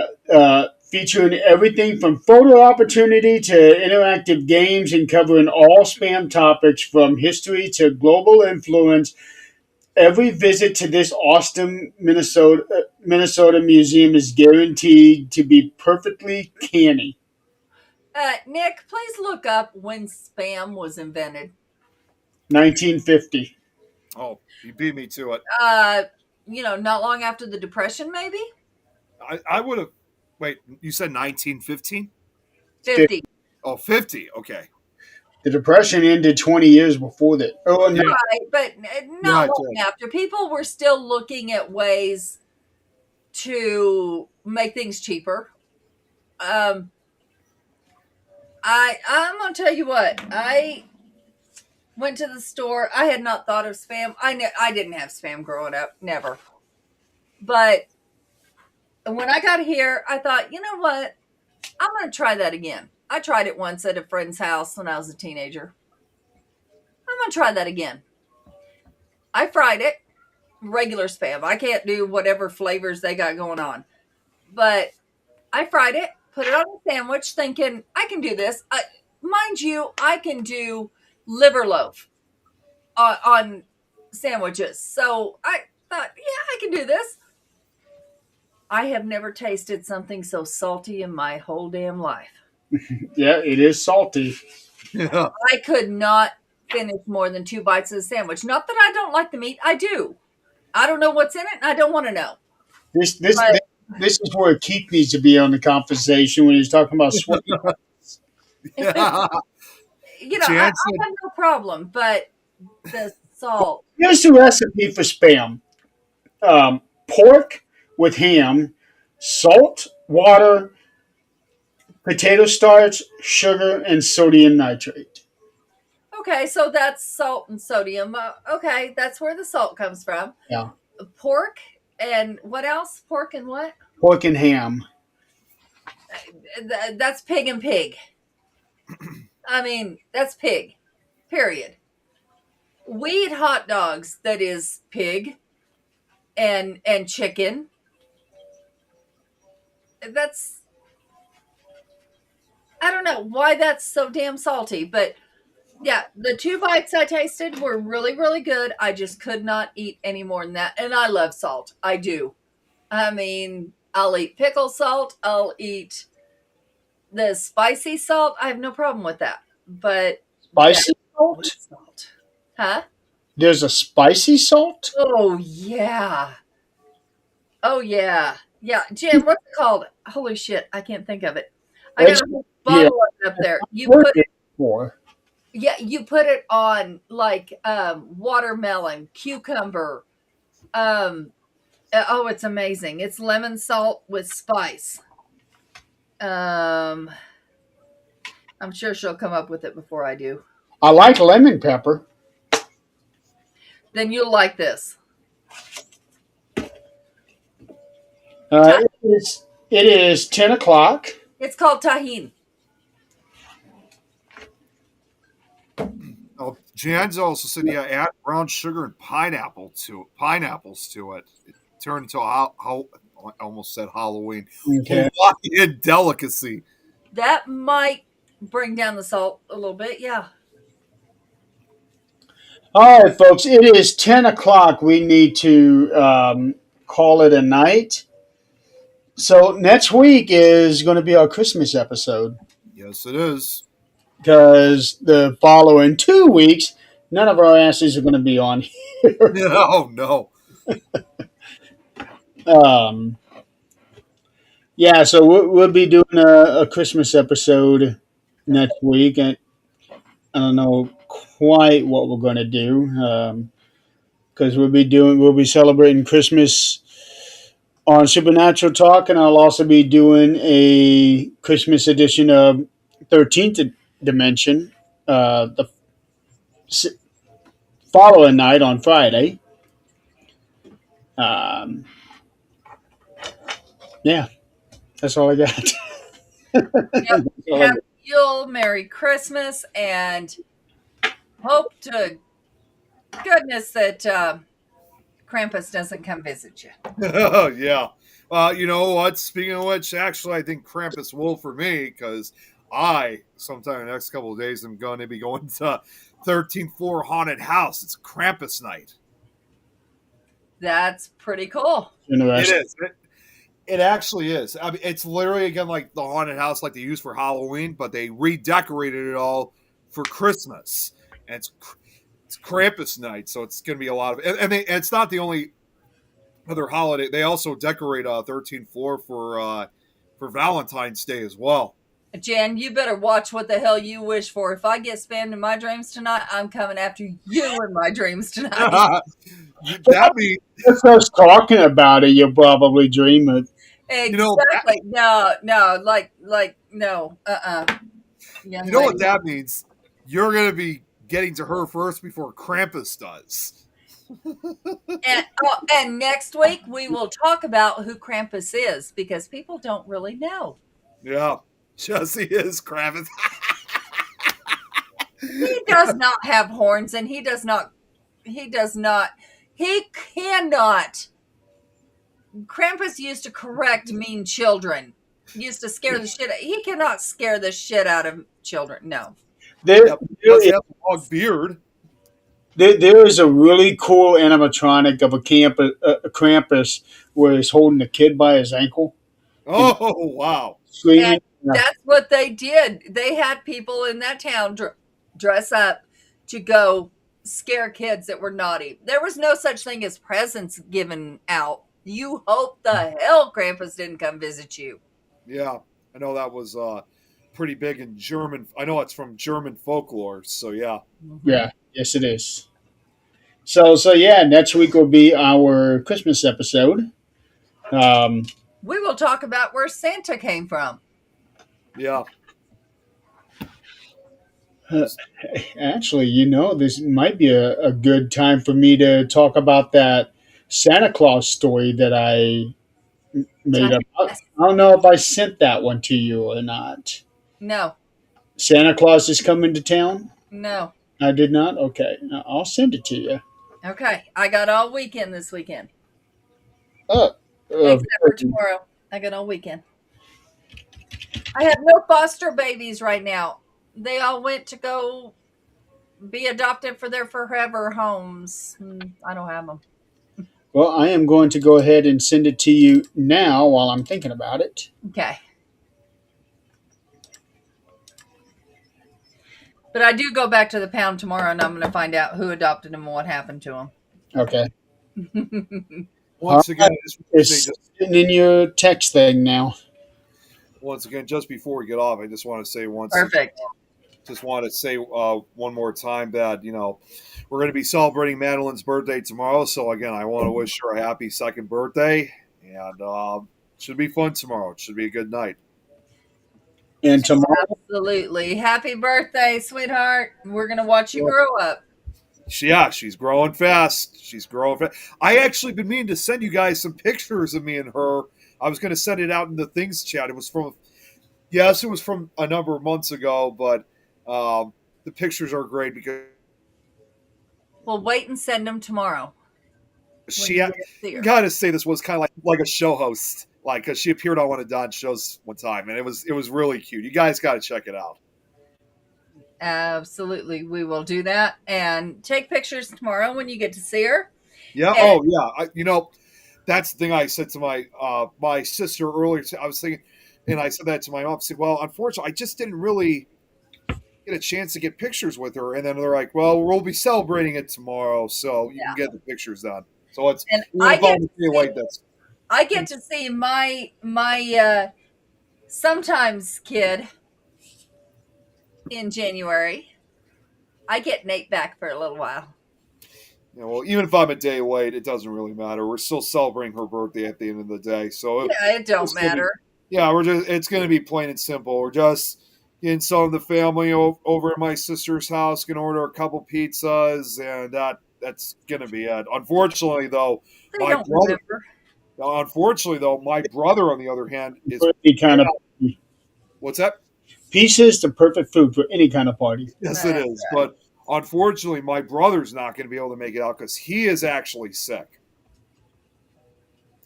S1: featuring everything from photo opportunity to interactive games and covering all spam topics from history to global influence. Every visit to this Austin, Minnesota museum is guaranteed to be perfectly canny.
S2: Nick, please look up when spam was invented.
S1: 1950.
S3: Oh, you beat me to it.
S2: Not long after the Depression, maybe?
S3: I would have. Wait, you said 1915?
S2: 50.
S3: Oh, 50. Okay.
S1: The Depression ended 20 years before that. Oh, no.
S2: Right, but not long after. People were still looking at ways to make things cheaper. I'm going to tell you what. I went to the store. I had not thought of spam. I didn't have spam growing up. Never. But when I got here, I thought, you know what? I'm going to try that again. I tried it once at a friend's house when I was a teenager. I'm going to try that again. I fried it. Regular spam. I can't do whatever flavors they got going on. But I fried it, put it on a sandwich, thinking, I can do this. Mind you, I can do liver loaf on sandwiches. So I thought, yeah, I can do this. I have never tasted something so salty in my whole damn life.
S1: Yeah, it is salty.
S3: Yeah.
S2: I could not finish more than 2 bites of the sandwich. Not that I don't like the meat. I do. I don't know what's in it, and I don't want to know.
S1: This is where Keith needs to be on the conversation when he's talking about sweat.
S3: Yeah.
S2: I
S3: Jan said,
S2: have no problem, but the salt.
S1: Here's the recipe for spam: pork with ham, salt, water, potato starch, sugar, and sodium nitrate.
S2: Okay, so that's salt and sodium. Okay, that's where the salt comes from.
S1: Yeah,
S2: Pork and what else? Pork and what?
S1: pork and ham.
S2: That's pig and pig. I mean, that's pig. Period. We eat hot dogs. That is pig and chicken. That's I don't know why that's so damn salty, but yeah, the two bites I tasted were really, really good. I just could not eat any more than that. And I love salt. I do. I mean, I'll eat pickle salt. I'll eat the spicy salt. I have no problem with that. But that
S1: Spicy salt?
S2: salt. Huh?
S1: There's a spicy salt?
S2: Oh, yeah. Oh, yeah. Yeah. Jim, what's it called? Holy shit. I can't think of it. I got a whole
S1: Yeah,
S2: bottle of it up there. You
S1: I've heard
S2: put
S1: it before.
S2: Yeah, you put it on like watermelon, cucumber. Oh, it's amazing. It's lemon salt with spice. Um, I'm sure she'll come up with it before I do.
S1: I like lemon pepper.
S2: Then you'll like this.
S1: It is 10 o'clock.
S2: It's called tahine.
S3: oh, Jan's also said, yeah, add brown sugar and pineapples to it. It turned into how I almost said Halloween.
S1: Okay.
S3: Hawaiian delicacy.
S2: That might bring down the salt a little bit. Yeah.
S1: All right, folks, it is 10 o'clock. We need to call it a night. So next week is going to be our Christmas episode
S3: Yes, it is.
S1: because the following 2 weeks, none of our asses are going to be on here.
S3: No, no.
S1: Um, yeah, so we'll be doing a Christmas episode next week. And I don't know quite what we're going to do because we'll be celebrating Christmas on Supernatural Talk, and I'll also be doing a Christmas edition of 13th Dimension the s- following night on Friday. Um, yeah, that's all I got.
S2: Yep.
S1: That's all I
S2: Happy
S1: got.
S2: Yule, Merry Christmas, and hope to goodness that Krampus doesn't come visit you.
S3: Yeah. You know what? Speaking of which, actually, I think Krampus will for me because sometime in the next couple of days, am going to be going to 13th floor haunted house. It's Krampus night.
S2: That's pretty cool.
S3: It
S1: Interesting.
S3: is. It actually is. I mean, it's literally again like the haunted house, like they use for Halloween, but they redecorated it all for Christmas, and it's Krampus night, so it's going to be a lot of. And it's not the only other holiday. They also decorate 13th floor for Valentine's Day as well.
S2: Jan, you better watch what the hell you wish for. If I get spammed in my dreams tonight, I'm coming after you in my dreams tonight.
S3: That means
S1: If us talking about it, you'll probably dream it.
S2: Exactly. No, no. Young
S3: you know what
S2: lady.
S3: that means. You're going to be getting to her first before Krampus does.
S2: And next week we will talk about who Krampus is because people don't really know.
S3: Yeah, Jesse is Krampus.
S2: He does not have horns, and he cannot. Krampus used to correct mean children. Used to scare the shit. He cannot scare the shit out of children. No.
S1: There,
S3: Yep, does he have a long beard?
S1: there is a really cool animatronic of a Krampus where he's holding a kid by his ankle,
S3: Oh, wow.
S1: screaming.
S2: And that's what they did. They had people in that town dress up to go scare kids that were naughty. There was no such thing as presents given out. You hope the hell Krampus didn't come visit you.
S3: Yeah, I know that was pretty big in German. I know it's from German folklore. So yeah.
S1: Yeah, yes, it is. So yeah, next week will be our Christmas episode. Um,
S2: We will talk about where Santa came from.
S3: Yeah.
S1: Actually, this might be a good time for me to talk about that Santa Claus story that I made up. I don't know if I sent that one to you or not.
S2: No,
S1: Santa Claus is coming to town?
S2: no.
S1: I did not? Okay. I'll send it to you.
S2: Okay, I got all weekend this weekend.
S1: Oh,
S2: Except for tomorrow. I got all weekend. I have no foster babies right now. They all went to go be adopted for their forever homes. I don't have them.
S1: well, I am going to go ahead and send it to you now while I'm thinking about it.
S2: Okay. But I do go back to the pound tomorrow, and I'm going to find out who adopted them and what happened to
S1: Okay.
S2: them.
S3: Once again,
S1: It's sitting in your text thing now.
S3: once again, just before we get off, I just want to say
S2: Perfect.
S3: Just want to say one more time that we're going to be celebrating Madeline's birthday tomorrow. So again, I want to wish her a happy second birthday, and should be fun tomorrow. It should be a good night.
S1: And tomorrow,
S2: Absolutely. Happy birthday, sweetheart. We're going to watch you grow up.
S3: She's growing fast. She's growing fast. I actually been meaning to send you guys some pictures of me and her. I was going to send it out in the things chat. It was from a number of months ago, but the pictures are great because
S2: We'll wait and send them tomorrow.
S3: she gotta say this was kind of like a show host, because she appeared on one of Don's shows one time, and it was really cute. You guys got to check it out.
S2: Absolutely. We will do that and take pictures tomorrow when you get to see her.
S3: Yeah.
S2: And,
S3: That's the thing I said to my sister earlier. I was thinking, and I said that to my mom. I said, well, unfortunately, I just didn't really get a chance to get pictures with her. And then they're like, well, we'll be celebrating it tomorrow, so you can get the pictures done. So it's
S2: I get to see my sometimes kid in January. I get Nate back for a little while.
S3: Well, even if I'm a day late, it doesn't really matter. We're still celebrating her birthday at the end of the day. So
S2: it don't matter.
S3: It's going to be plain and simple. We're just getting some of the family over at my sister's house, going to order a couple pizzas, and that's going to be it. Unfortunately, though, my brother, on the other hand, is
S1: kind of.
S3: What's that?
S1: Pizza is the perfect food for any kind of party.
S3: Yes, it is. But unfortunately, my brother's not going to be able to make it out because he is actually sick.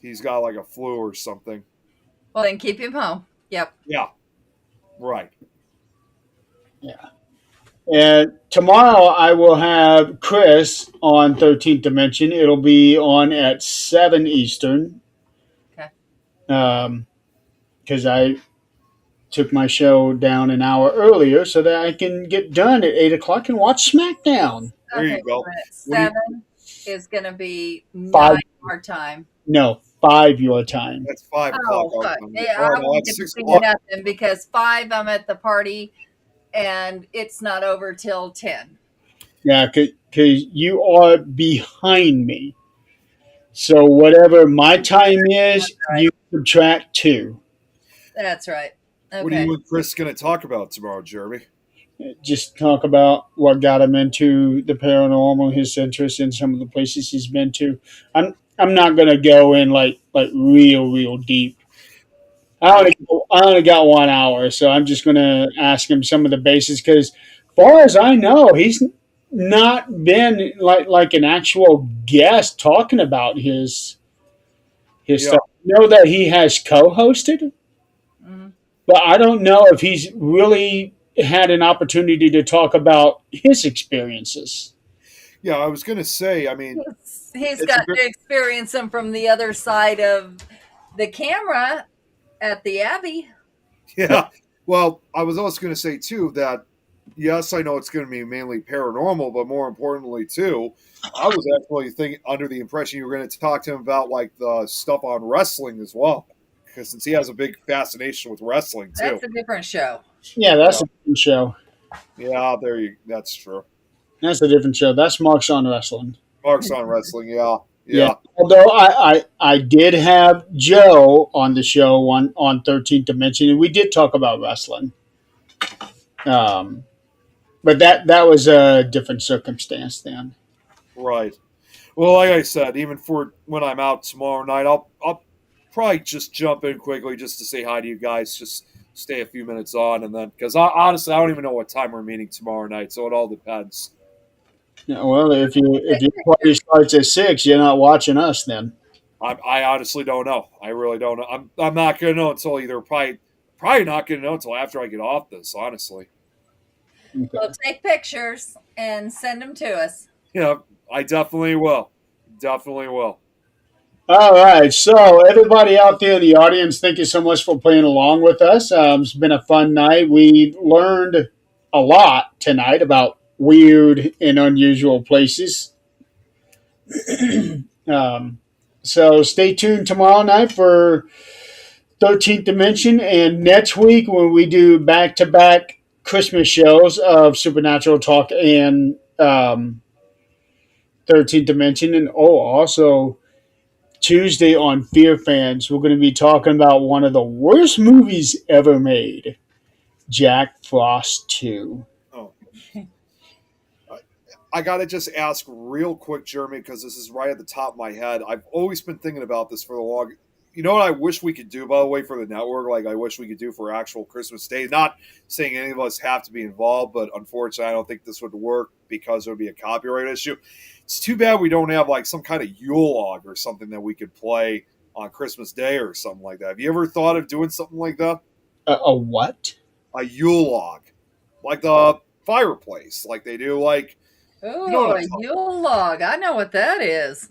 S3: He's got like a flu or something.
S2: Well, then keep him home. Yep.
S3: Yeah. Right.
S1: Yeah. And tomorrow I will have Chris on 13th Dimension. It'll be on at 7 Eastern.
S2: Okay.
S1: Because I took my show down an hour earlier so that I can get done at 8 o'clock and watch SmackDown.
S3: There you go.
S2: 7 is going to be
S1: 5
S2: our time.
S1: No, 5 your time.
S3: That's 5 o'clock. Our time.
S2: I won't get to see nothing because 5 I'm at the party and it's not over till 10.
S1: Yeah, because you are behind me. So whatever my time is, you subtract 2.
S2: That's right. Okay.
S3: What are you and Chris going to talk about tomorrow, Jeremy?
S1: Just talk about what got him into the paranormal, his interest in some of the places he's been to. I'm not going to go in like real deep. I only got 1 hour, so I'm just going to ask him some of the basics because, far as I know, he's not been like an actual guest talking about his stuff. I know that he has co-hosted, but I don't know if he's really had an opportunity to talk about his experiences.
S3: Yeah, I was going to say, I mean,
S2: he's got to experience them from the other side of the camera at the Abbey.
S3: Yeah. Well, I was also going to say, too, that, yes, I know it's going to be mainly paranormal, but more importantly, too, I was actually under the impression you were going to talk to him about, like, the stuff on wrestling as well. Because since he has a big fascination with wrestling, too.
S2: That's a different show.
S1: Yeah, that's
S3: Yeah,
S1: a different show.
S3: yeah. There you. That's true.
S1: That's a different show. That's Mark's on Wrestling.
S3: Mark's on wrestling. Yeah,
S1: Yeah.
S3: yeah.
S1: Although I did have Joe on the show on 13th Dimension, and we did talk about wrestling. Um, but that was a different circumstance then.
S3: Right. Well, like I said, even for when I'm out tomorrow night, I'll probably just jump in quickly just to say hi to you guys. Just stay a few minutes on, and then because honestly, I don't even know what time we're meeting tomorrow night, so it all depends.
S1: Yeah, well, if your party starts at 6, you're not watching us then.
S3: I honestly don't know. I really don't know. I'm not gonna know until either probably not gonna know until after I get off this. Honestly,
S1: Okay.
S2: Well, take pictures and send them to us.
S3: yeah, I definitely will. Definitely will.
S1: All right. So, everybody out there in the audience, thank you so much for playing along with us. It's been a fun night. We learned a lot tonight about weird and unusual places. Um, so, stay tuned tomorrow night for 13th Dimension, and next week when we do back to back Christmas shows of Supernatural Talk and 13th Dimension. And also Tuesday on Fear Fans, we're going to be talking about one of the worst movies ever made, Jack Frost 2.
S3: Oh, I gotta just ask real quick, Jeremy, because this is right at the top of my head. I've always been thinking about this for the long. You know what I wish we could do, by the way, for the network? Like I wish we could do for actual Christmas Day. Not saying any of us have to be involved, but unfortunately, I don't think this would work because it would be a copyright issue. It's too bad we don't have like some kind of Yule log or something that we could play on Christmas Day or something like that. Have you ever thought of doing something like that?
S1: A what?
S3: A Yule log, like the fireplace, like they do, like you know
S2: Oh,
S3: what
S2: a
S3: I'm talking.
S2: Yule log. I know what that is.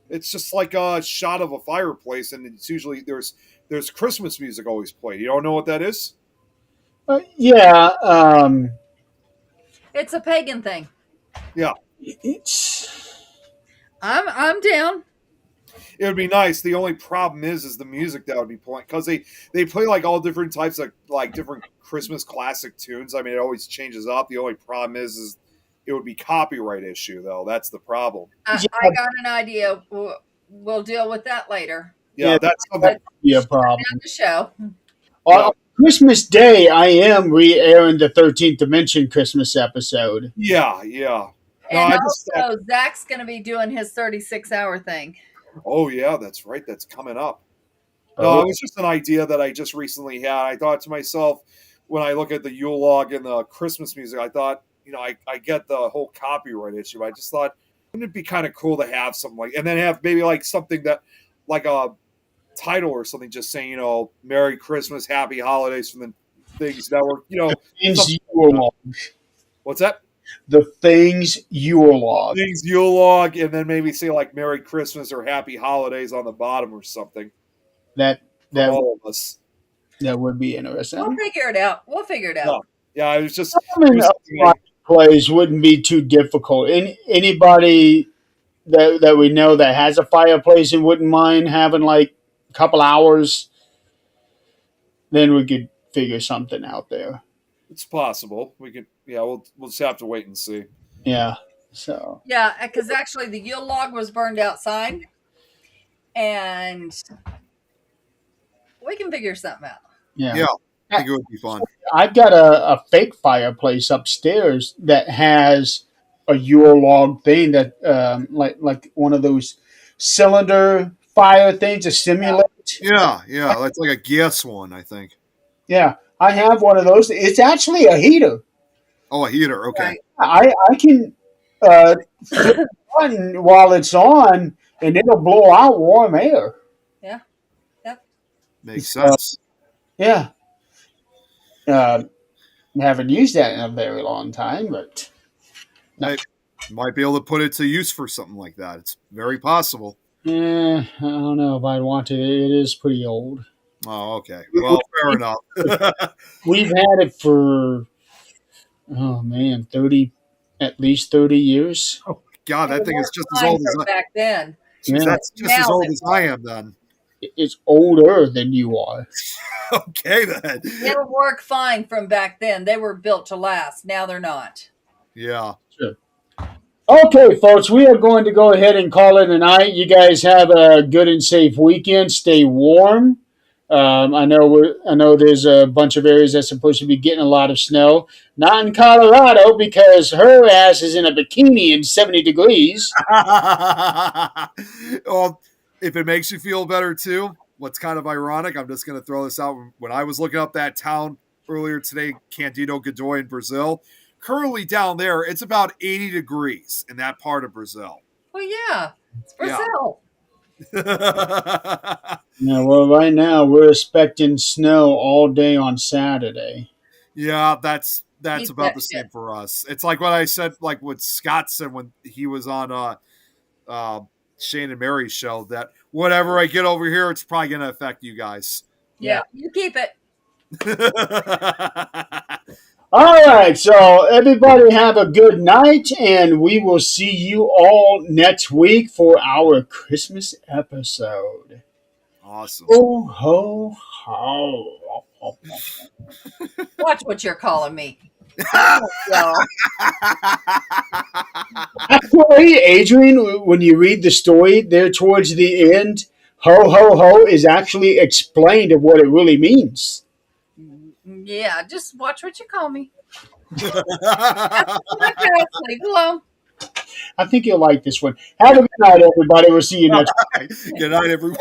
S3: It's just like a shot of a fireplace, and it's usually there's Christmas music always played. You don't know what that is?
S1: Yeah,
S2: It's a pagan thing.
S3: Yeah,
S1: it's.
S2: I'm down.
S3: it would be nice. The only problem is the music that would be playing because they play like all different types of like different Christmas classic tunes. I mean, it always changes up. The only problem is it would be copyright issue though. That's the problem.
S2: I got an idea. We'll deal with that later.
S3: Yeah,
S1: Yeah,
S3: that's something.
S2: Let's
S1: be a
S2: shut
S1: problem.
S2: down the show.
S3: Yeah,
S1: On Christmas Day, I am re-airing the 13th Dimension Christmas episode.
S3: yeah, yeah. No,
S2: And
S3: I just thought,
S2: also, Zach's going to be doing his 36-hour thing.
S3: oh yeah, that's right. That's coming up. No,
S1: Oh,
S3: it was just an idea that I just recently had. I thought to myself, when I look at the Yule log and the Christmas music, I thought, I get the whole copyright issue. I just thought, wouldn't it be kind of cool to have something like, and then have maybe like something that, like a title or something, just saying, Merry Christmas, Happy Holidays from the Things Network,
S1: things
S3: something
S1: you
S3: like
S1: will
S3: that.
S1: log.
S3: What's that?
S1: The things you will log.
S3: Things Yule log, and then maybe say like Merry Christmas or Happy Holidays on the bottom or something
S1: That
S3: from
S1: that
S3: all of us.
S1: that would be
S2: We'll
S1: interesting.
S2: figure it out. We'll figure it out.
S3: No. Yeah, it was just
S1: I
S3: it
S1: mean,
S3: was
S1: a
S3: something I,
S1: fireplace wouldn't be too difficult. Anybody that we know that has a fireplace and wouldn't mind having like a couple hours, then we could figure something out there.
S3: it's possible. We could, yeah, we'll just have to wait and see.
S1: Yeah. So
S2: Yeah, because actually the Yule log was burned outside, and we can figure something out.
S1: yeah.
S3: Yeah, I think it would be fun.
S1: I've got a fake fireplace upstairs that has a Yule log thing that like one of those cylinder fire things to simulate.
S3: Yeah, yeah, that's like a gas one, I think.
S1: Yeah, I have one of those. It's actually a heater.
S3: Oh, a heater. Okay,
S2: Right.
S1: I can flip the button while it's on, and it'll blow out warm air.
S2: Yeah. Yep.
S3: makes sense.
S1: Yeah. Uh, haven't used that in a very long time, but
S3: I might be able to put it to use for something like that. It's very possible.
S1: I don't know if I'd want to. It is pretty old.
S3: Oh, okay. Well, fair enough.
S1: We've had it for, oh man, 30, at least 30 years.
S3: God, that
S2: It
S3: thing is
S2: was
S3: just as
S2: fine
S3: old as
S2: from back then.
S1: Yeah.
S3: that's just as
S2: Now
S3: old
S2: it's
S3: as I am. Then
S1: is older than you are.
S3: Okay, then.
S2: It'll work fine from back then. They were built to last. Now they're not.
S3: Yeah.
S1: Sure. Okay, folks, we are going to go ahead and call it a night. You guys have a good and safe weekend. Stay warm. I know there's a bunch of areas that's supposed to be getting a lot of snow. Not in Colorado because her ass is in a bikini in 70 degrees.
S3: Well, if it makes you feel better too, what's kind of ironic, I'm just going to throw this out. When I was looking up that town earlier today, Candido Godoy in Brazil, currently down there, it's about 80 degrees in that part of Brazil.
S2: Well, yeah, it's Brazil.
S1: Yeah, well, right now we're expecting snow all day on Saturday.
S3: Yeah, that's
S2: Keep
S3: about
S2: that
S3: the
S2: shit.
S3: same for us. It's like what I said, like what Scott said when he was on uh Shane and Mary's show, that whatever I get over here, it's probably gonna affect you guys.
S2: Yeah, you keep it.
S1: All right, so everybody have a good night, and we will see you all next week for our Christmas episode.
S3: Awesome.
S1: Ho, ho, ho.
S2: Watch what you're calling me. So,
S1: Actually, Adrian, when you read the story there towards the end, ho, ho, ho is actually explained of what it really means.
S2: yeah, just watch what you call me. Okay, leave it alone.
S1: I think you'll like this one. Have a good night, everybody. We'll see you next
S3: Good night, everyone.